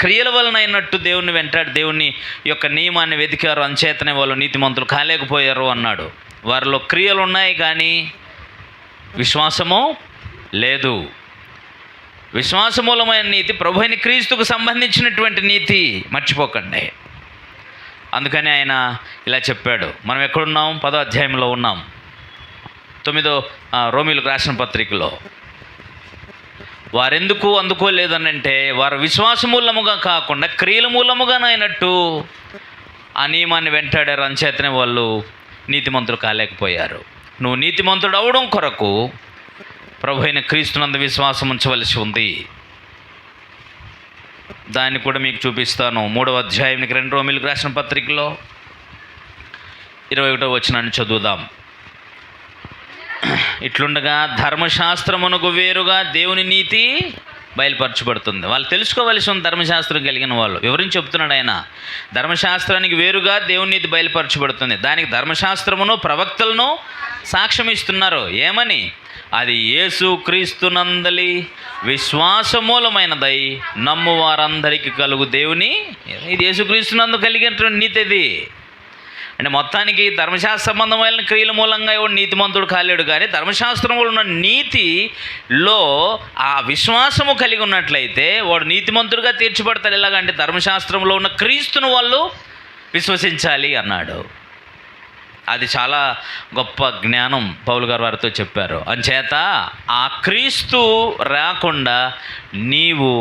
క్రియల వలన అయినట్టు దేవుణ్ణి వెంటాడు, దేవుని యొక్క నియమాన్ని వెతికారు, అంచేతనే వాళ్ళు నీతిమంతులు కాలేకపోయారు అన్నాడు. వారిలో క్రియలు ఉన్నాయి కానీ విశ్వాసము లేదు. విశ్వాసమూలమైన నీతి ప్రభు అయిన క్రీస్తుకు సంబంధించినటువంటి నీతి, మర్చిపోకండి. అందుకని ఆయన ఇలా చెప్పాడు. మనం ఎక్కడున్నాం? 10వ అధ్యాయంలో ఉన్నాం. 9వ రోమీయులకు రాసిన పత్రికలో వారెందుకు అందుకోలేదనంటే వారు విశ్వాస మూలముగా కాకుండా క్రియల మూలముగానైనట్టు ఆ నియమాన్ని వెంటాడారు, అంచేతనే వాళ్ళు నీతిమంతులు కాలేకపోయారు. నువ్వు నీతిమంతుడు అవడం కొరకు ప్రభు అయిన క్రీస్తునందు విశ్వాసం ఉంచవలసి ఉంది. దాన్ని కూడా మీకు చూపిస్తాను. 3వ అధ్యాయానికి 2 రోమీయులకు రాసిన పత్రికలో 21వ వచనాన్ని చదువుదాం. ఇట్లుండగా ధర్మశాస్త్రమునకు వేరుగా దేవుని నీతి బయలుపరచబడుతుంది. వాళ్ళు తెలుసుకోవలసి ఉంది. ధర్మశాస్త్రం కలిగిన వాళ్ళు వివరించి చెప్తున్నాడు ఆయన. ధర్మశాస్త్రానికి వేరుగా దేవుని నీతి బయలుపరచబడుతుంది. దానికి ధర్మశాస్త్రమును ప్రవక్తలను సాక్ష్యం ఇస్తున్నారు. ఏమని? అది యేసు క్రీస్తునందలి విశ్వాసమూలమైనదై నమ్ము వారందరికీ కలుగు దేవుని. ఇది యేసుక్రీస్తునందు కలిగినటువంటి నీతి. ఇది అంటే మొత్తానికి ధర్మశాస్త్ర సంబంధమైన క్రియల మూలంగా ఎవడు నీతిమంతుడు కాలేడు, కానీ ధర్మశాస్త్రంలో ఉన్న నీతిలో ఆ విశ్వాసము కలిగి ఉన్నట్లయితే వాడు నీతిమంతుడుగా తీర్చిపడతాడు. ఎలాగంటే ధర్మశాస్త్రంలో ఉన్న క్రీస్తును వాళ్ళు విశ్వసించాలి అన్నాడు. అది చాలా గొప్ప జ్ఞానం పౌలు గారు వారితో చెప్పారు. అంచేత ఆ క్రీస్తు రాకుండా నీవు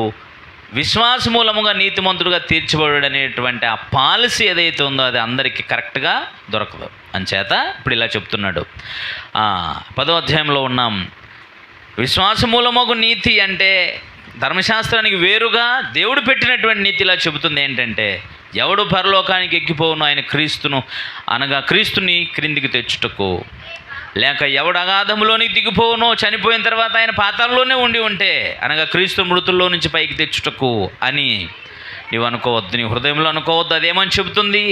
విశ్వాస మూలముగా నీతిమంతుడుగా తీర్చబడు అనేటువంటి ఆ పాలసీ ఏదైతే ఉందో అది అందరికీ కరెక్ట్గా దొరకదు. అంచేత ఇప్పుడు ఇలా చెప్తున్నాడు, 10వ అధ్యాయంలో ఉన్నాం. విశ్వాస మూలముగు నీతి అంటే ధర్మశాస్త్రానికి వేరుగా దేవుడు పెట్టినటువంటి నీతి. ఇలా చెబుతుంది ఏంటంటే, ఎవడు పరలోకానికి ఎక్కిపోవును ఆయన క్రీస్తును అనగా క్రీస్తుని క్రిందికి తెచ్చుటకు, లేక ఎవడు అగాధములోనికి దిగిపోవునో చనిపోయిన తర్వాత ఆయన పాతాళంలోనే ఉండి ఉంటే అనగా క్రీస్తు మృతుల్లో నుంచి పైకి తెచ్చుటకు అని నీవు అనుకోవద్దు, నీ హృదయంలో అనుకోవద్దు. అదేమని చెబుతుంది?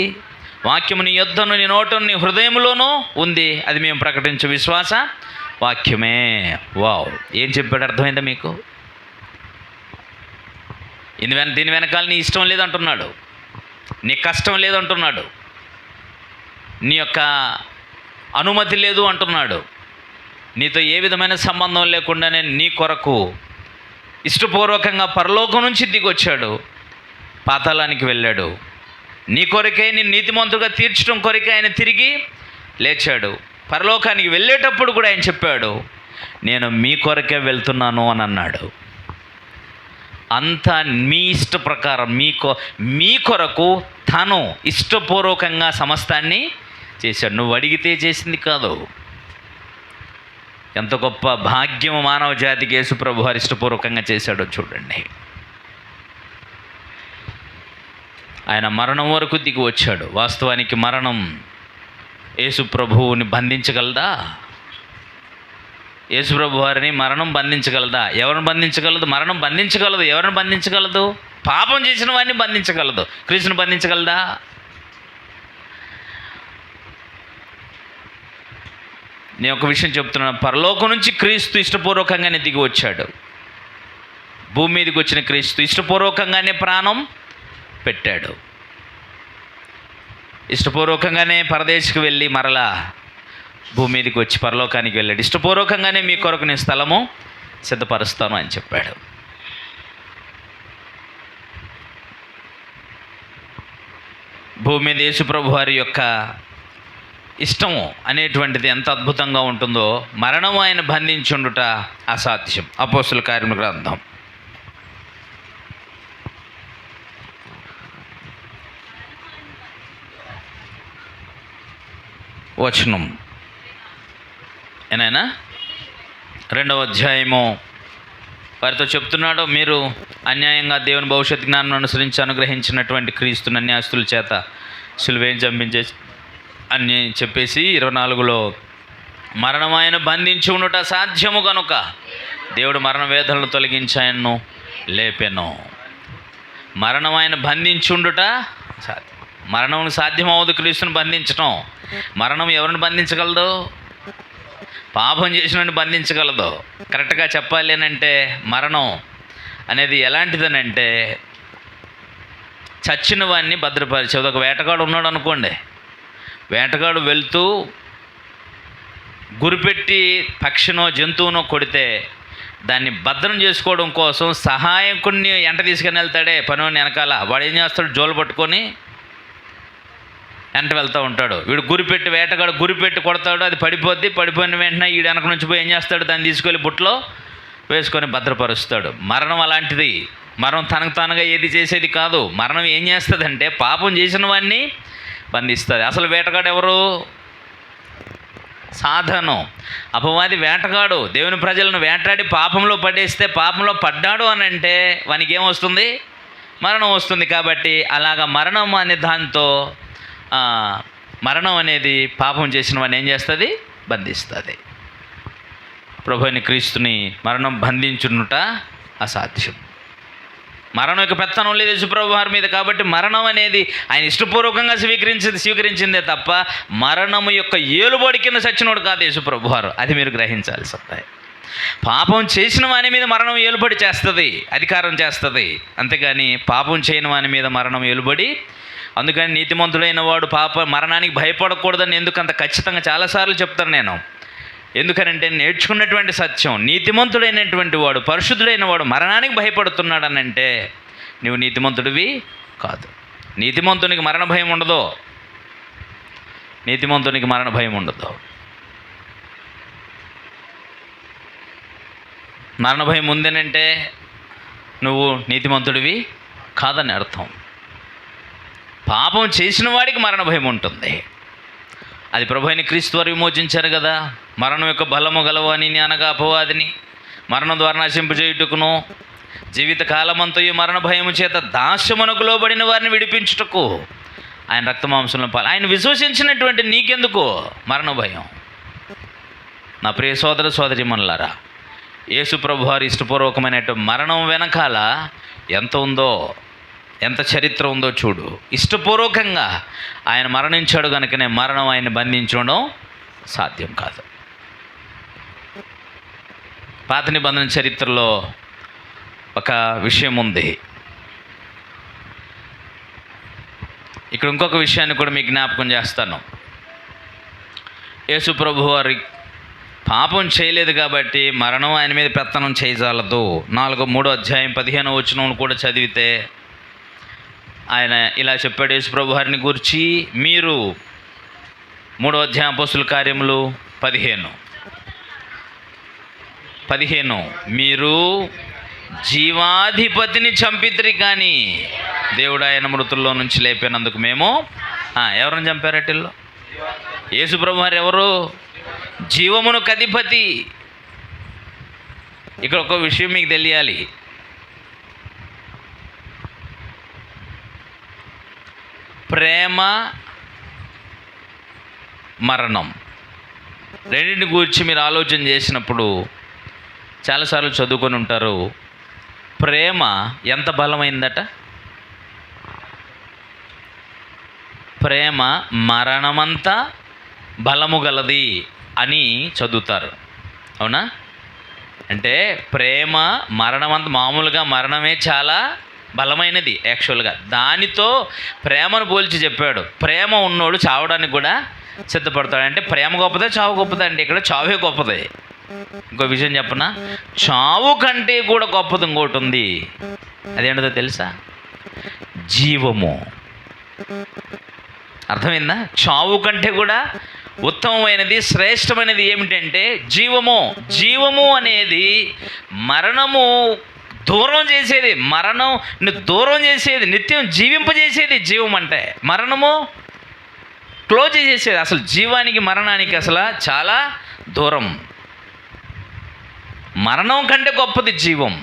వాక్యము నీ యొద్దను నీ నోటను నీ హృదయంలోనూ ఉంది, అది మేము ప్రకటించే విశ్వాస వాక్యమే. వావ్, ఏం చెప్పాడు అర్థమైందా మీకు? దీని వెనకాల నీ ఇష్టం లేదంటున్నాడు, నీ కష్టం లేదంటున్నాడు, నీ యొక్క అనుమతి లేదు అంటున్నాడు. నీతో ఏ విధమైన సంబంధం లేకుండానే నీ కొరకు ఇష్టపూర్వకంగా పరలోకం నుంచి దిగొచ్చాడు, పాతాళానికి వెళ్ళాడు. నీ కొరకే నీ నీతిమంతుడుగా తీర్చడం కొరకే ఆయన తిరిగి లేచాడు. పరలోకానికి వెళ్ళేటప్పుడు కూడా ఆయన చెప్పాడు, నేను మీ కొరకే వెళ్తున్నాను అని అన్నాడు. అంతా మీ ఇష్ట ప్రకారం మీ కొరకు తను ఇష్టపూర్వకంగా సమస్తాన్ని చేశాడు. నువ్వు అడిగితే చేసింది కాదు. ఎంత గొప్ప భాగ్యము మానవ జాతికి యేసు ప్రభు వారు ఇష్టపూర్వకంగా చేశాడో చూడండి. ఆయన మరణం వరకు దిగి వచ్చాడు. వాస్తవానికి మరణం యేసు ప్రభువుని బంధించగలదా? యేసు ప్రభు వారిని మరణం బంధించగలదా? ఎవరిని బంధించగలదు? మరణం బంధించగలదు. ఎవరిని బంధించగలదు? పాపం చేసిన వారిని బంధించగలదు. క్రీస్తుని బంధించగలదా? నేను ఒక విషయం చెప్తున్నాను, పరలోకం నుంచి క్రీస్తు ఇష్టపూర్వకంగానే దిగి వచ్చాడు. భూమి మీదకి వచ్చిన క్రీస్తు ఇష్టపూర్వకంగానే ప్రాణం పెట్టాడు. ఇష్టపూర్వకంగానే పరదేశకు వెళ్ళి మరలా భూమి మీదకి వచ్చి పరలోకానికి వెళ్ళాడు. ఇష్టపూర్వకంగానే మీ కొరకు నేను స్థలము సిద్ధపరుస్తాను అని చెప్పాడు. భూమి మీద యేసు ప్రభు వారి యొక్క ఇష్టము అనేటువంటిది ఎంత అద్భుతంగా ఉంటుందో, మరణము ఆయన బంధించుండుట అసాధ్యం. అపోస్తుల కార్యముల గ్రంథం 2వ అధ్యాయము వారితో చెప్తున్నాడు, మీరు అన్యాయంగా దేవుని భవిష్యత్ జ్ఞానం అనుసరించి అనుగ్రహించినటువంటి క్రీస్తుని అన్యాస్తుల చేత సిలువేని చంపించేసి అని చెప్పేసి 24లో మరణం ఆయన బంధించి ఉండుట సాధ్యము కనుక దేవుడు మరణ వేదనలు తొలగించి ఆయన్ను లేపెను. మరణం ఆయన బంధించి ఉండుట సాధ్యం. మరణం సాధ్యమవదు క్రీస్తుని బంధించటం. మరణం ఎవరిని బంధించగలదు? పాపం చేసినని బంధించగలదు. కరెక్ట్గా చెప్పాలి అని అంటే మరణం అనేది ఎలాంటిదనంటే చచ్చిన వాడిని భద్రపరిచేది. ఒక వేటగాడు ఉన్నాడు అనుకోండి, వేటగాడు వెళ్తూ గురిపెట్టి పక్షినో జంతువునో కొడితే దాన్ని భద్రం చేసుకోవడం కోసం సహాయకుడిని ఎంట తీసుకుని వెళ్తాడే పనివాడిని వెనకాల. వాడు ఏం చేస్తాడు? జోలు పట్టుకొని వెంట వెళ్తూ ఉంటాడు. వీడు గురిపెట్టి వేటగాడు గురిపెట్టి కొడతాడు, అది పడిపోద్ది. పడిపోయిన వెంటనే వీడు వెనక నుంచి పోయి ఏం చేస్తాడు? దాన్ని తీసుకెళ్ళి బుట్టలో వేసుకొని భద్రపరుస్తాడు. మరణం అలాంటిది. మరణం తనకు తానుగా ఏది చేసేది కాదు. మరణం ఏం చేస్తుందంటే పాపం చేసిన వాడిని బంధిస్తుంది. అసలు వేటగాడు ఎవరు? సాధనం. అపవాది వేటగాడు. దేవుని ప్రజలను వేటాడి పాపంలో పడేస్తే, పాపంలో పడ్డాడు అని అంటే వానికి ఏమొస్తుంది? మరణం వస్తుంది. కాబట్టి అలాగా మరణం అనే దాంతో మరణం అనేది పాపం చేసిన వాడిని ఏం చేస్తుంది? బంధిస్తుంది. ప్రభువైన క్రీస్తుని మరణం బంధించునుట అసాధ్యం. మరణం యొక్క పెత్తనం లేదు యేసుప్రభు వారి మీద. కాబట్టి మరణం అనేది ఆయన ఇష్టపూర్వకంగా స్వీకరించిందే తప్ప మరణము యొక్క ఏలుబడి కింద చచ్చినోడు కాదు యేసుప్రభు వారు. అది మీరు గ్రహించాల్సి వస్తాయి. పాపం చేసిన వాని మీద మరణం ఏలుబడి చేస్తుంది, అధికారం చేస్తుంది. అంతేగాని పాపం చేయని వాని మీద మరణం ఏలుబడి. అందుకని నీతిమంతుడైన వాడు మరణానికి భయపడకూడదని ఎందుకంత ఖచ్చితంగా చాలాసార్లు చెప్తాను నేను. ఎందుకనంటే నేర్చుకున్నటువంటి సత్యం, నీతిమంతుడైనటువంటి వాడు, పరిశుద్ధుడైన వాడు మరణానికి భయపడుతున్నాడనంటే నువ్వు నీతిమంతుడివి కాదు. నీతిమంతునికి మరణ భయం ఉండదు. నీతిమంతునికి మరణ భయం ఉండదు. మరణ భయం ఉందేనంటే నువ్వు నీతిమంతుడివి కాదని అర్థం. పాపం చేసిన వాడికి మరణ భయం ఉంటుంది. అది ప్రభు అయిన క్రీస్తు వారు విమోచించారు కదా. మరణం యొక్క బలము గలవాని అనగా అపవాదిని మరణం ద్వారా నశింపజేయుటకును జీవిత కాలమంతయు మరణ భయము చేత దాస్యమునకు లోబడిన వారిని విడిపించుటకు ఆయన రక్తమాంసంలో ఆయన విశ్వసించినటువంటి నీకెందుకు మరణ భయం? నా ప్రియ సోదర సోదరీమణులారా, యేసు ప్రభు వారి ఇష్టపూర్వకమైనటువంటి మరణం వెనకాల ఎంత ఉందో, ఎంత చరిత్ర ఉందో చూడు. ఇష్టపూర్వకంగా ఆయన మరణించాడు కనుకనే మరణం ఆయన్ని బంధించడం సాధ్యం కాదు. పాత నిబంధన చరిత్రలో ఒక విషయం ఉంది. ఇక్కడ ఇంకొక విషయాన్ని కూడా మీకు జ్ఞాపకం చేస్తాను. యేసు ప్రభు వారి పాపం చేయలేదు కాబట్టి మరణం ఆయన మీద పెత్తనం చేయజాలదు. 3వ అధ్యాయం 15వ వచనం కూడా చదివితే ఆయన ఇలా చెప్పాడు యేసు ప్రభు వారిని గురించి. మీరు 3వ అధ్యాయం అపోస్తుల కార్యములు 15 మీరు జీవాధిపతిని చంపితిరి కానీ దేవుడు ఆయన మృతుల్లో నుంచి లేపినందుకు మేము ఎవరిని చంపారటిల్లో? యేసు ప్రభు వారు ఎవరు? జీవమునకు అధిపతి. ఇక్కడ ఒక విషయం మీకు తెలియాలి. ప్రేమ మరణం రెండింటిని గురించి మీరు ఆలోచన చేసినప్పుడు చాలాసార్లు చదువుకొని ఉంటారు. ప్రేమ ఎంత బలమైందట? ప్రేమ మరణమంతా బలము గలది అని చదువుతారు. అవునా? అంటే ప్రేమ మరణమంతా, మామూలుగా మరణమే చాలా బలమైనది యాక్చువల్గా. దానితో ప్రేమను పోల్చి చెప్పాడు. ప్రేమ ఉన్నోడు చావడానికి కూడా సిద్ధపడతాడు. అంటే ప్రేమ గొప్పదే, చావు గొప్పదే? అంటే ఇక్కడ చావే గొప్పదే. ఇంకో విషయం చెప్పనా, చావు కంటే కూడా గొప్పది ఇంకోటి ఉంది. అదేంటో తెలుసా? జీవము. అర్థమైందా? చావు కంటే కూడా ఉత్తమమైనది, శ్రేష్టమైనది ఏమిటంటే జీవము. జీవము అనేది మరణము దూరం చేసేది, మరణం దూరం చేసేది, నిత్యం జీవింపజేసేది జీవం అంటే. మరణము క్లోజ్ చేసేది. అసలు జీవానికి మరణానికి అసలు చాలా దూరం. మరణం కంటే గొప్పది జీవం.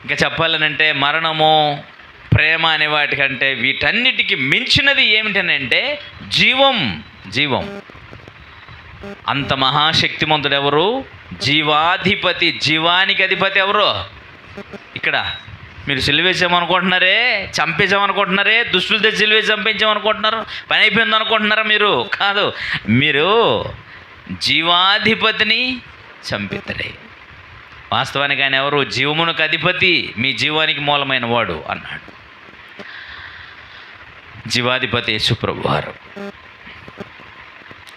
ఇంకా చెప్పాలనంటే మరణము, ప్రేమ అనే వాటికంటే వీటన్నిటికీ మించినది ఏమిటనంటే జీవం. జీవం. అంత మహాశక్తిమంతుడు ఎవరు? జీవాధిపతి. జీవానికి అధిపతి ఎవరు? ఇక్కడ మీరు సిలువేసామనుకుంటున్నారే, చంపేసామనుకుంటున్నారే, దుష్టులు తెచ్చి సిలువేసి చంపించామనుకుంటున్నారు, పని అయిపోయింది అనుకుంటున్నారా? మీరు కాదు, మీరు జీవాధిపతిని చంపితరే. వాస్తవానికి ఆయన ఎవరు? జీవమునకు అధిపతి, మీ జీవానికి మూలమైన వాడు అన్నాడు. జీవాధిపతి యేసు ప్రభువారు.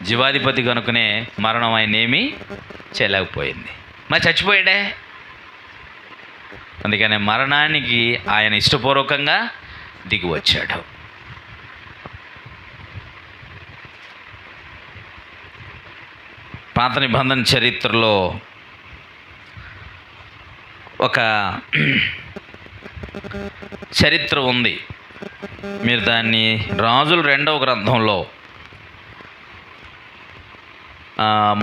జీవాధిపతి కనుకనే మరణం ఆయన ఏమీ చేయలేకపోయింది. మరి చచ్చిపోయాడే. అందుకనే మరణానికి ఆయన ఇష్టపూర్వకంగా దిగి వచ్చాడు. పాత నిబంధన చరిత్రలో ఒక చరిత్ర ఉంది. మీరు దాన్ని రాజుల 2వ గ్రంథంలో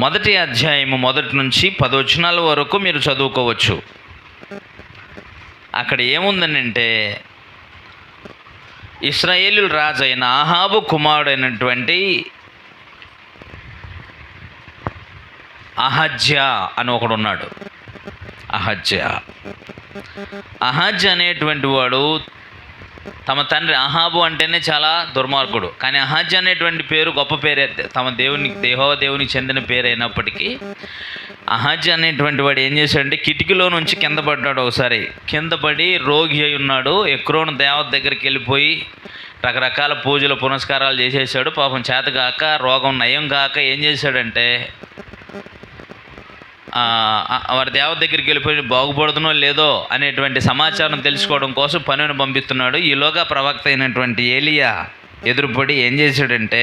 1వ అధ్యాయము 1 నుంచి 10 వచనాల వరకు మీరు చదువుకోవచ్చు. అక్కడ ఏముందనంటే, ఇశ్రాయేలు రాజు అయిన ఆహాబు కుమారుడైనటువంటి అహజ్యా అని ఒకడు ఉన్నాడు. అహజ్యా అనేటువంటి వాడు తమ తండ్రి అహాబు అంటేనే చాలా దుర్మార్గుడు. కానీ అహజ్యా అనేటువంటి పేరు గొప్ప పేరే, తమ యెహోవా దేవునికి చెందిన పేరు అయినప్పటికీ అహజ్యా అనేటువంటి వాడు ఏం చేశాడంటే కిటికీలో నుంచి కింద పడ్డాడు. ఒకసారి కింద పడి రోగి అయి ఉన్నాడు. ఎక్రోను దేవత దగ్గరికి వెళ్ళిపోయి రకరకాల పూజలు పునస్కారాలు చేసేసాడు. పాపం చేత కాక, రోగం నయం కాక ఏం చేశాడంటే వారి దేవత దగ్గరికి వెళ్ళిపోయి బాగుపడుతున్నో లేదో అనేటువంటి సమాచారం తెలుసుకోవడం కోసం పనిని పంపిస్తున్నాడు. ఈలోగా ప్రవక్త అయినటువంటి ఏలియా ఎదురుపడి ఏం చేశాడంటే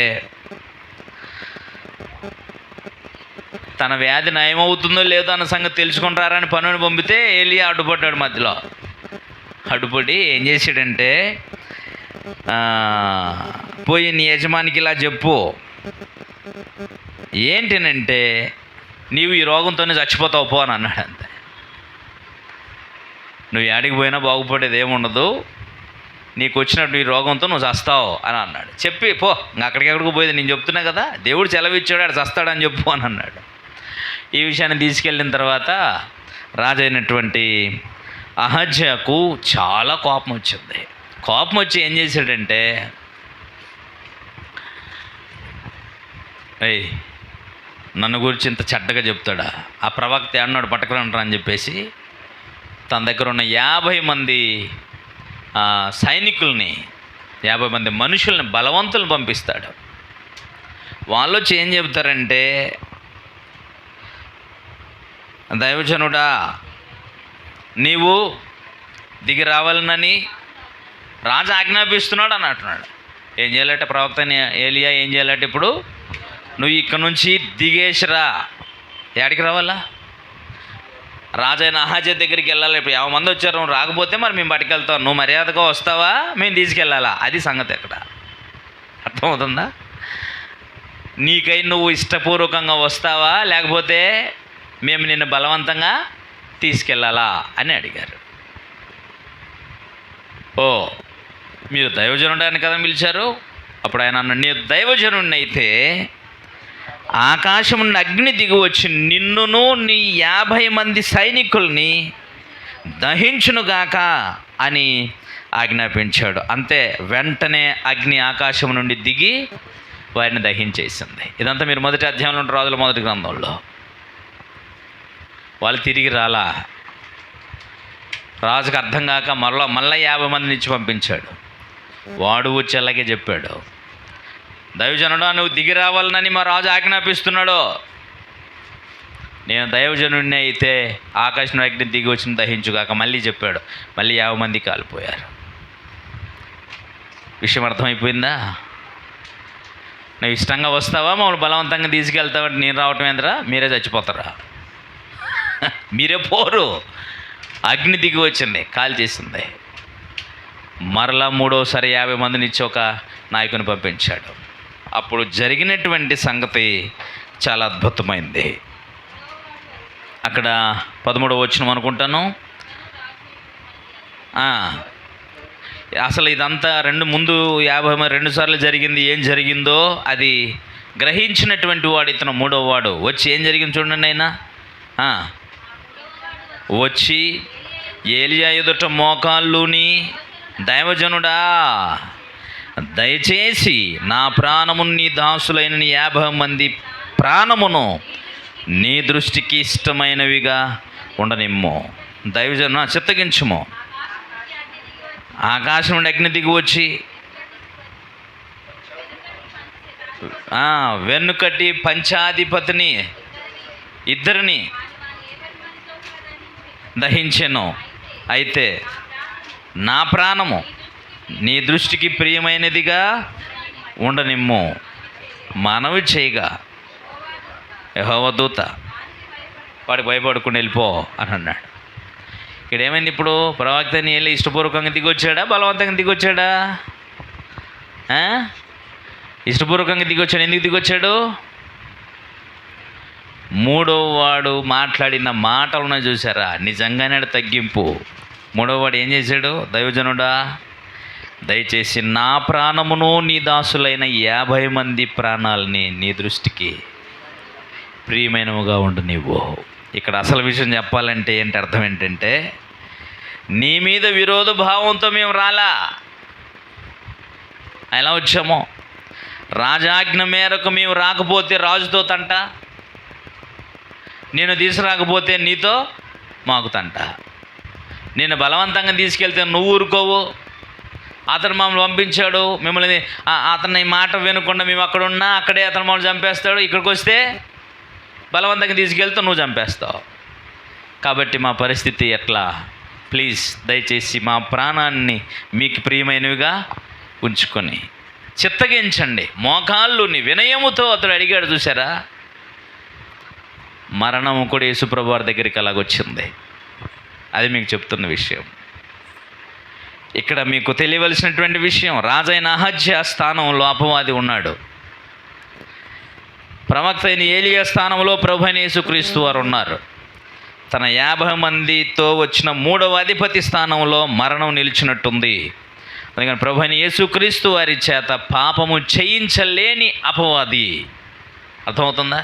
తన వ్యాధి నయమవుతుందో లేదో అన్న సంగతి తెలుసుకుంటారని పనుని పంపితే ఏలియా అడ్డుపడ్డాడు. మధ్యలో అడ్డుపడి ఏం చేశాడంటే, పోయి నీ యజమానికి ఇలా చెప్పు, ఏంటినంటే నీవు ఈ రోగంతోనే చచ్చిపోతావు పో అని అన్నాడు. అంతే, నువ్వు ఏడికి పోయినా బాగుపడేది ఏముండదు, నీకు వచ్చినట్టు ఈ రోగంతో నువ్వు చస్తావు అని అన్నాడు. చెప్పి పో, అక్కడికెక్కడికి పోయేది నేను చెప్తున్నా కదా, దేవుడు సెలవిచ్చాడు, ఆడు చస్తాడని చెప్పు అని అన్నాడు. ఈ విషయాన్ని తీసుకెళ్ళిన తర్వాత రాజైనటువంటి అహజ్యాకు చాలా కోపం వచ్చింది. కోపం వచ్చి ఏం చేశాడంటే, నన్ను గురించి ఇంత చెడ్డగా చెప్తాడా, ఆ ప్రవక్త అన్నాడు పట్టుకురంటారా అని చెప్పేసి తన దగ్గర ఉన్న 50 మంది సైనికుల్ని, 50 మంది మనుషుల్ని, బలవంతులను పంపిస్తాడు. వాళ్ళు వచ్చి ఏం చెబుతారంటే, దైవజనుడా నీవు దిగి రావాలనని రాజు ఆజ్ఞాపిస్తున్నాడు అని అంటున్నాడు. ఏం చేయాలంటే ప్రవక్త ఏలియా ఏం చేయాలంటే, ఇప్పుడు నువ్వు ఇక్కడ నుంచి దిగేసిరా. ఎక్కడికి రావాలా? రాజైన అహాజ్యా దగ్గరికి వెళ్ళాలి. ఇప్పుడు 50 మంది వచ్చారు, నువ్వు రాకపోతే మరి మేము పట్టుకెళ్తాం, నువ్వు మర్యాదగా వస్తావా, మేము తీసుకెళ్ళాలా, అది సంగతి. ఎక్కడ అర్థమవుతుందా? నీకై నువ్వు ఇష్టపూర్వకంగా వస్తావా, లేకపోతే మేము నిన్ను బలవంతంగా తీసుకెళ్ళాలా అని అడిగారు. ఓ, మీరు దైవజనుడాన్ని కదా పిలిచారు. అప్పుడు ఆయన అన్నాడు, నీ దైవజనుడిని అయితే ఆకాశం నుండి అగ్ని దిగి వచ్చి నిన్నును నీ 50 మంది సైనికుల్ని దహించునుగాక అని ఆజ్ఞాపించాడు. అంతే, వెంటనే అగ్ని ఆకాశం నుండి దిగి వారిని దహించేసింది. ఇదంతా మీరు మొదటి అధ్యాయంలో ఉంటే, రాజుల మొదటి గ్రంథంలో. వాళ్ళు తిరిగి రాలా. రాజుకు అర్థం కాక మళ్ళీ 50 మందిని ఇచ్చి పంపించాడు. వాడు వచ్చి అలాగే చెప్పాడు, దైవజనుడా నువ్వు దిగి రావాలని మా రాజు ఆజ్ఞాపిస్తున్నాడు. నేను దైవజనుడిని అయితే ఆకాశం అగ్ని దిగి వచ్చిన దహించుగాక మళ్ళీ చెప్పాడు. మళ్ళీ 50 మంది కాలిపోయారు. విషయం అర్థమైపోయిందా? నువ్వు ఇష్టంగా వస్తావా, మమ్మల్ని బలవంతంగా తీసుకెళ్తావంటే నేను రావటం ఏంద్రా, మీరే చచ్చిపోతారా, మీరే పోరు. అగ్ని దిగి వచ్చింది, కాల్ చేసింది. మరలా 3వసారి 50 మందిని ఇచ్చి ఒక నాయకుని పంపించాడు. అప్పుడు జరిగినటువంటి సంగతి చాలా అద్భుతమైంది. అక్కడ 13వ వచనం అనుకుంటాను. అసలు ఇదంతా ముందు 52 సార్లు జరిగింది. ఏం జరిగిందో అది గ్రహించినటువంటి వాడు ఇతను 3వ వాడు వచ్చి ఏం జరిగింది చూడండి. ఆయన వచ్చి ఏలియా ఎదుట మోకాళ్ళుని, దైవజనుడా దయచేసి నా ప్రాణమును నీ దాసులైన నీ 50 మంది ప్రాణమును నీ దృష్టికి ఇష్టమైనవిగా ఉండనిమ్ము. దైవజను చిత్తగించుము. ఆకాశం నుండి అగ్ని దిగి వచ్చి వెన్నుకటి పంచాధిపతిని ఇద్దరిని దహించెను. అయితే నా ప్రాణము నీ దృష్టికి ప్రియమైనదిగా ఉండనిమ్ము. మనవి చేయగా యెహోవా దూత వాడికి భయపడకుండా వెళ్ళిపో అని అన్నాడు. ఇక్కడ ఏమైంది? ఇప్పుడు ప్రవక్తని వెళ్ళి ఇష్టపూర్వకంగా దిగొచ్చాడా, బలవంతంగా దిగొచ్చాడా? ఇష్టపూర్వకంగా దిగొచ్చాడు. ఎందుకు దిగొచ్చాడు? 3వ వాడు మాట్లాడిన మాటలను చూసారా, నిజంగానే తగ్గింపు. 3వ వాడు ఏం చేశాడు? దైవజనుడా దయచేసి నా ప్రాణమును నీ దాసులైన 50 మంది ప్రాణాలని నీ దృష్టికి ప్రియమైనవిగా ఉండు నీవు. ఇక్కడ అసలు విషయం చెప్పాలంటే ఏంటి, అర్థం ఏంటంటే, నీ మీద విరోధ భావంతో మేము రాలా. ఎలా వచ్చామో, రాజాజ్ఞ మేరకు మేము రాకపోతే రాజుతో తంట, నేను తీసుకురాకపోతే నీతో మాకు తంట, నేను బలవంతంగా తీసుకెళ్తే నువ్వు ఊరుకోవు, అతను మమ్మల్ని పంపించాడు, మిమ్మల్ని అతని మాట వినకుండా మేము అక్కడ ఉన్నా అక్కడే అతను మమ్మల్ని చంపేస్తాడు, ఇక్కడికి వస్తే బలవంతంగా తీసుకెళ్తే నువ్వు చంపేస్తావు. కాబట్టి మా పరిస్థితి ఎట్లా? ప్లీజ్ దయచేసి మా ప్రాణాన్ని మీకు ప్రియమైనవిగా ఉంచుకొని చిత్తగించండి. మోకాళ్ళుని వినయముతో అతడు అడిగాడు. చూసారా, మరణము కూడా యేసుప్రభు వారి దగ్గరికి అలాగొచ్చింది. అది మీకు చెప్తున్న విషయం. ఇక్కడ మీకు తెలియవలసినటువంటి విషయం, రాజైన అహజ్యా స్థానంలో అపవాది ఉన్నాడు. ప్రవక్త అయిన ఏలియా స్థానంలో ప్రభు అయిన యేసుక్రీస్తు వారు ఉన్నారు. తన 50 మందితో వచ్చిన 3వ అధిపతి స్థానంలో మరణం నిలిచినట్టుంది. అందుకని ప్రభు అయిన యేసుక్రీస్తు వారి చేత పాపము చేయించలేని అపవాది, అర్థమవుతుందా?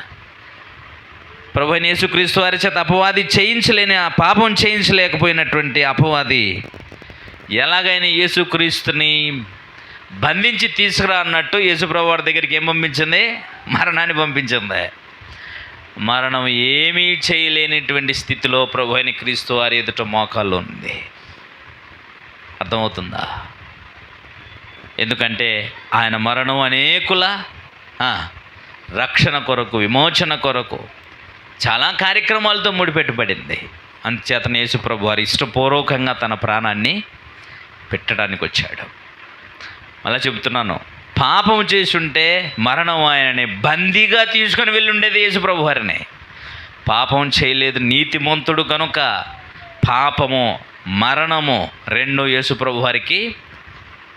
ప్రభు అయిన యేసుక్రీస్తు వారి చేత అపవాది చేయించలేని, ఆ పాపం చేయించలేకపోయినటువంటి అపవాది ఎలాగైనా యేసుక్రీస్తుని బంధించి తీసుకురా అన్నట్టు యేసుప్రభు వారి దగ్గరికి ఏం పంపించింది? మరణాన్ని పంపించింది. మరణం ఏమీ చేయలేనిటువంటి స్థితిలో ప్రభు అయిన క్రీస్తు వారి ఎదుట మోకాల్లో ఉంది. అర్థమవుతుందా? ఎందుకంటే ఆయన మరణం అనేకుల రక్షణ కొరకు, విమోచన కొరకు చాలా కార్యక్రమాలతో ముడిపెట్టబడింది. అందుచేతన యేసు ప్రభు వారు ఇష్టపూర్వకంగా తన ప్రాణాన్ని పెట్టడానికి వచ్చాడు. అలా చెబుతున్నాను, పాపం చేసుంటే మరణం ఆయనని బందీగా తీసుకొని వెళ్ళి ఉండేది యేసు ప్రభు వారిని. పాపం చేయలేదు, నీతిమంతుడు కనుక పాపము మరణము రెండు యేసు ప్రభు వారికి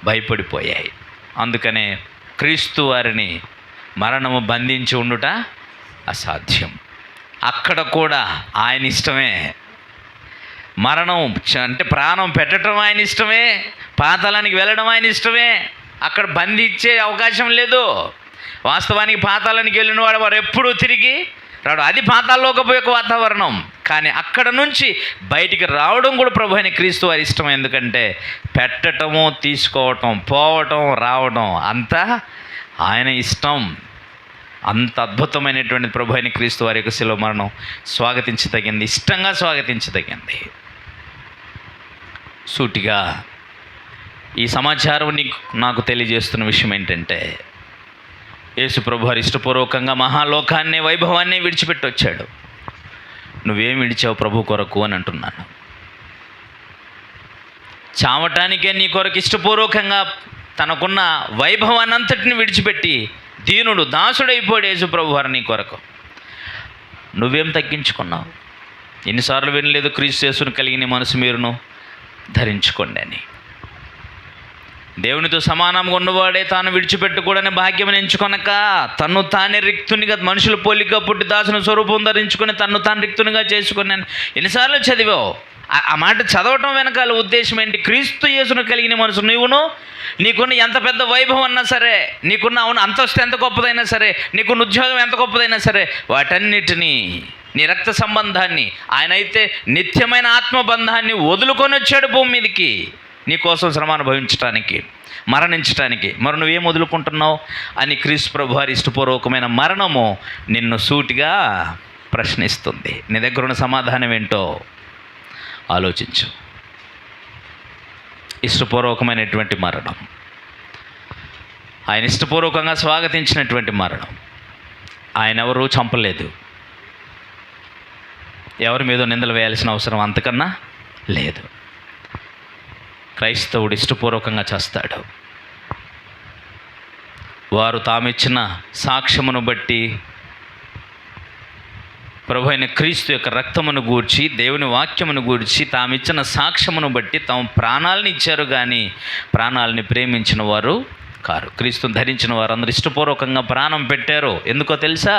భయపడిపోయాయి. అందుకనే క్రీస్తు వారిని మరణము బంధించి ఉండుట అసాధ్యం. అక్కడ కూడా ఆయన ఇష్టమే. మరణం అంటే ప్రాణం పెట్టడం ఆయన ఇష్టమే, పాతాళానికి వెళ్ళడం ఆయన ఇష్టమే. అక్కడ బంధించే అవకాశం లేదు. వాస్తవానికి పాతాళానికి వెళ్ళిన వాడు వారు ఎప్పుడూ తిరిగి రాడు. అది పాతాళలోకపు యొక్క వాతావరణం. కానీ అక్కడ నుంచి బయటికి రావడం కూడా ప్రభు అయిన క్రీస్తు వారి ఇష్టం. ఎందుకంటే పెట్టటము, తీసుకోవటం, పోవటం, రావడం అంతా ఆయన ఇష్టం. అంత అద్భుతమైనటువంటి ప్రభు అయిన క్రీస్తు వారి యొక్క శిలువ మరణం స్వాగతించదగింది, ఇష్టంగా స్వాగతించదగింది. సూటిగా ఈ సమాచారం నాకు తెలియజేస్తున్న విషయం ఏంటంటే, యేసు ప్రభు వారు ఇష్టపూర్వకంగా మహాలోకాన్ని, వైభవాన్ని విడిచిపెట్టి వచ్చాడు. నువ్వేం విడిచావు ప్రభు కొరకు అని అంటున్నాను. చావటానికే నీ కొరకు ఇష్టపూర్వకంగా తనకున్న వైభవాన్ని అంతటిని విడిచిపెట్టి దీనుడు, దాసుడైపోయాడు యేసు ప్రభు వారు నీ కొరకు. నువ్వేం తగ్గించుకున్నావు? ఎన్నిసార్లు వినలేదు క్రీస్తు యేసును కలిగిన మనసు మీరును ధరించుకోండి అని. దేవునితో సమానంగా ఉన్నవాడే తాను విడిచిపెట్టకూడని భాగ్యం ఎంచుకొనక తన్ను తానే రిక్తునిగా, మనుషుల పోలిక పుట్టి దాసుని స్వరూపం ధరించుకొని తన్ను తాను రిక్తునిగా చేసుకుని ఎన్నిసార్లు చదివావు? ఆ మాట చదవటం వెనకాల ఉద్దేశం ఏంటి? క్రీస్తు యేసును కలిగిన మనసు నీవును, నీకున్న ఎంత పెద్ద వైభవం అన్నా సరే, నీకున్న అంతస్తు ఎంత గొప్పదైనా సరే, నీకున్న ఉద్యోగం ఎంత గొప్పదైనా సరే, వాటన్నిటినీ, నీ రక్త సంబంధాన్ని, ఆయన అయితే నిత్యమైన ఆత్మబంధాన్ని వదులుకొని వచ్చాడు భూమి మీదకి నీ కోసం శ్రమ అనుభవించడానికి, మరణించడానికి. మరి నువ్వేం వదులుకుంటున్నావు అని క్రీస్తు ప్రభు వారి ఇష్టపూర్వకమైన మరణము నిన్ను సూటిగా ప్రశ్నిస్తుంది. నీ దగ్గర ఉన్న సమాధానం ఏంటో ఆలోచించు. ఇష్టపూర్వకమైనటువంటి మరణం, ఆయన ఇష్టపూర్వకంగా స్వాగతించినటువంటి మరణం. ఆయన ఎవరు చంపలేదు, ఎవరి మీద నిందలు వేయాల్సిన అవసరం అంతకన్నా లేదు. క్రైస్తవుడు ఇష్టపూర్వకంగా చేస్తాడు. వారు తామిచ్చిన సాక్ష్యమును బట్టి, ప్రభు అయిన క్రీస్తు యొక్క రక్తమును గూర్చి, దేవుని వాక్యమును గూర్చి తామిచ్చిన సాక్ష్యమును బట్టి తాము ప్రాణాలను ఇచ్చారు, కానీ ప్రాణాలని ప్రేమించిన వారు కారు. క్రీస్తుని ధరించిన వారు అందరూ ఇష్టపూర్వకంగా ప్రాణం పెట్టారు. ఎందుకో తెలుసా?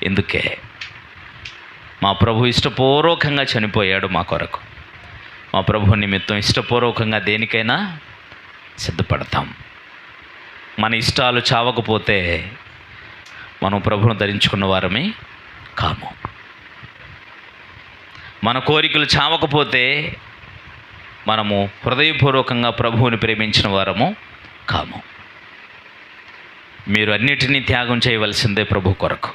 ఎందుకే మా ప్రభు ఇష్టపూర్వకంగా చనిపోయాడు మా కొరకు. మా ప్రభు నిమిత్తం ఇష్టపూర్వకంగా దేనికైనా సిద్ధపడతాం. మన ఇష్టాలు చావకపోతే మనం ప్రభువును ధరించుకున్న వారమే కాము. మన కోరికలు చావకపోతే మనము హృదయపూర్వకంగా ప్రభువుని ప్రేమించిన వారము కాము. మీరు అన్నిటినీ త్యాగం చేయవలసిందే ప్రభు కొరకు.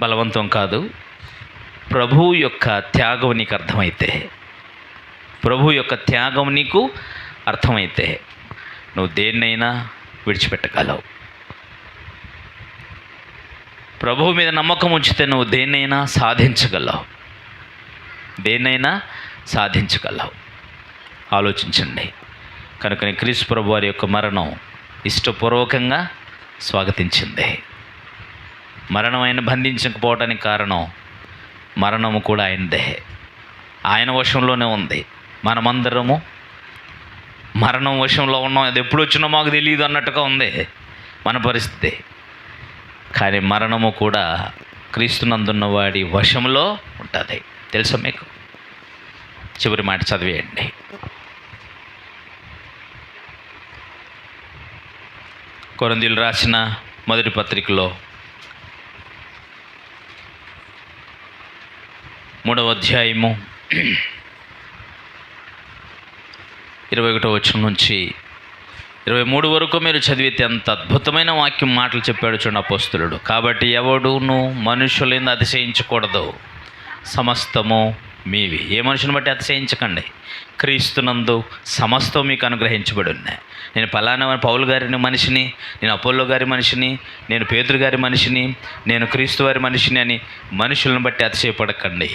బలవంతం కాదు. ప్రభు యొక్క త్యాగం నీకు అర్థమైతే, ప్రభు యొక్క త్యాగం నీకు అర్థమైతే నువ్వు దేన్నైనా విడిచిపెట్టగలవు. ప్రభువు మీద నమ్మకం ఉంచితే నువ్వు దేన్నైనా సాధించగలవు, దేన్నైనా సాధించగలవు. ఆలోచించండి. కనుక క్రీస్తు ప్రభు వారి యొక్క మరణం ఇష్టపూర్వకంగా స్వాగతించింది. మరణం ఆయన బంధించకపోవడానికి కారణం మరణము కూడా ఆయనదే. ఆయన వశంలోనే ఉంది. మనమందరము మరణం వశంలో ఉన్నాం. అది ఎప్పుడు వచ్చినా మాకు తెలియదు అన్నట్టుగా ఉంది మన పరిస్థితి. కానీ మరణము కూడా క్రీస్తునందున్న వాడి వశంలో ఉంటుంది. తెలుసా మీకు? చివరి మాట చదివేయండి. కొరింథీయులు రాసిన మొదటి పత్రికలో 3వ అధ్యాయము 21వ వచనం నుంచి 23 వరకు మీరు చదివితే ఎంత అద్భుతమైన వాక్యం మాటలు చెప్పాడు చూడండి అపోస్తలుడు. కాబట్టి ఎవడును మనుషులను అతిశయించకూడదు, సమస్తము మీవి. ఏ మనుషుని బట్టి అతిశయించకండి. క్రీస్తునందు సమస్తం మీకు అనుగ్రహించబడి ఉన్నాయి. నేను పలానా పౌలు గారి మనిషిని, నేను అపోల్లో గారి మనిషిని, నేను పేతురు గారి మనిషిని, నేను క్రీస్తు వారి మనిషిని అని మనుషులను బట్టి అతిశయపడకండి.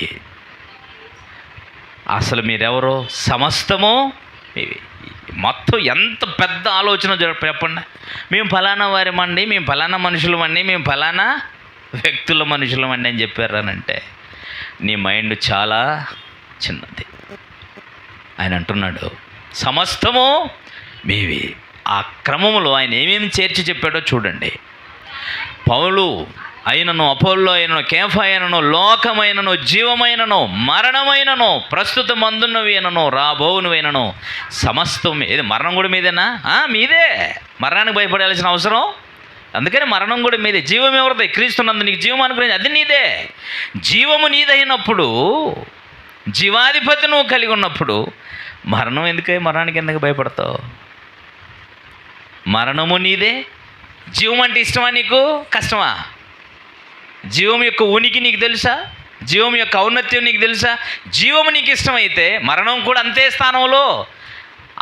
అసలు మీరెవరో సమస్తము మీవి. మొత్తం ఎంత పెద్ద ఆలోచన చెప్పండి. మేము ఫలానా వారిమండి, మేము ఫలానా మనుషులమండి, మేము ఫలానా వ్యక్తుల మనుషులమండి అని చెప్పారనంటే నీ మైండ్ చాలా చిన్నది. ఆయన అంటున్నాడు సమస్తము మీవి. ఆ క్రమంలో ఆయన ఏమేమి చేర్చి చెప్పాడో చూడండి. పౌలు అయినను, అపోల్లో అయినను, కేఫా అయినను, లోకమైనను, జీవమైనను, మరణమైనను, ప్రస్తుతం అందున్నవి అయినను, రాబోవునవైనను సమస్తం. ఏది మరణం కూడా మీదేనా? మీదే. మరణానికి భయపడాల్సిన అవసరం. అందుకని మరణం కూడా మీదే. జీవం ఎవరిది? క్రీస్తునందు నీకు జీవం అనుకునేది అది నీదే. జీవము నీదైనప్పుడు, జీవాధిపతి నువ్వు కలిగి ఉన్నప్పుడు మరణం ఎందుకే? మరణానికి ఎందుకు భయపడతావు? మరణము నీదే. జీవం అంటే ఇష్టమా నీకు? కష్టమా? జీవం యొక్క ఉనికి నీకు తెలుసా? జీవం యొక్క ఔన్నత్యం నీకు తెలుసా? జీవము నీకు ఇష్టమైతే మరణం కూడా అంతే స్థానంలో,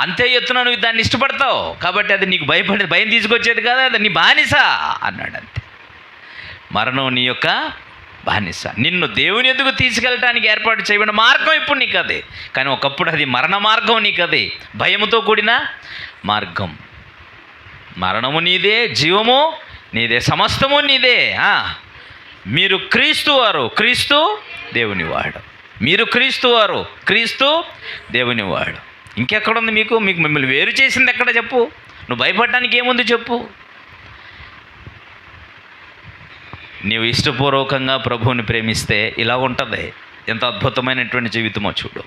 అంతే ఎత్తున నువ్వు దాన్ని ఇష్టపడతావు. కాబట్టి అది నీకు భయం తీసుకొచ్చేది కాదు, అది నీ బానిస అన్నాడు. అంతే. మరణం నీ యొక్క బానిస. నిన్ను దేవుని ఎదుగు తీసుకెళ్ళటానికి ఏర్పాటు చేయబడిన మార్గం ఇప్పుడు నీకు అదే. కానీ ఒకప్పుడు అది మరణ మార్గం నీకు అది, భయముతో కూడిన మార్గం. మరణము నీదే, జీవము నీదే, సమస్తము నీదే. మీరు క్రీస్తు వారు, క్రీస్తు దేవునివాడు. మీరు క్రీస్తు వారు, క్రీస్తు దేవునివాడు. ఇంకెక్కడుంది మీకు? మిమ్మల్ని వేరు చేసింది ఎక్కడ చెప్పు? నువ్వు భయపడడానికి ఏముంది చెప్పు? నీవు ఇష్టపూర్వకంగా ప్రభువుని ప్రేమిస్తే ఇలా ఉంటుంది. ఎంత అద్భుతమైనటువంటి జీవితమో చూడు.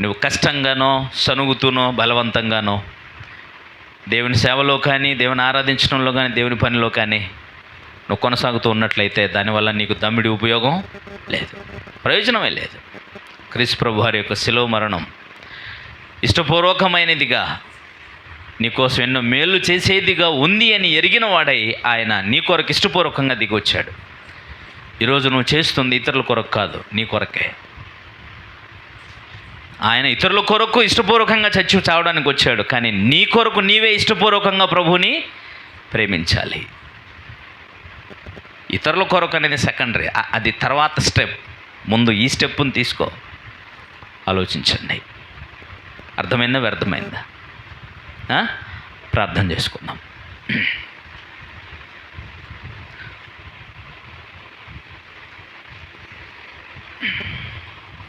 నువ్వు కష్టంగానో, సనుగుతూనో, బలవంతంగానో దేవుని సేవలో కానీ, దేవుని ఆరాధించడంలో కానీ, దేవుని పనిలో కానీ నువ్వు కొనసాగుతూ ఉన్నట్లయితే దానివల్ల నీకు దమ్మిడి ఉపయోగం లేదు, ప్రయోజనమే లేదు. క్రీస్తు ప్రభు వారి యొక్క శిలువ మరణం ఇష్టపూర్వకమైనదిగా, నీకోసం ఎన్నో మేలు చేసేదిగా ఉంది అని ఎరిగిన వాడై ఆయన నీ కొరకు ఇష్టపూర్వకంగా దిగొచ్చాడు. ఈరోజు నువ్వు చేస్తుంది ఇతరుల కొరకు కాదు, నీ కొరకే. ఆయన ఇతరుల కొరకు ఇష్టపూర్వకంగా చావడానికి వచ్చాడు. కానీ నీ కొరకు నీవే ఇష్టపూర్వకంగా ప్రభువుని ప్రేమించాలి. ఇతరుల కొరకు అనేది సెకండరీ, అది తర్వాత స్టెప్. ముందు ఈ స్టెప్ని తీసుకో. ఆలోచించండి. అర్థమైందా? వ్యర్థమైందా? ప్రార్థన చేసుకుందాం.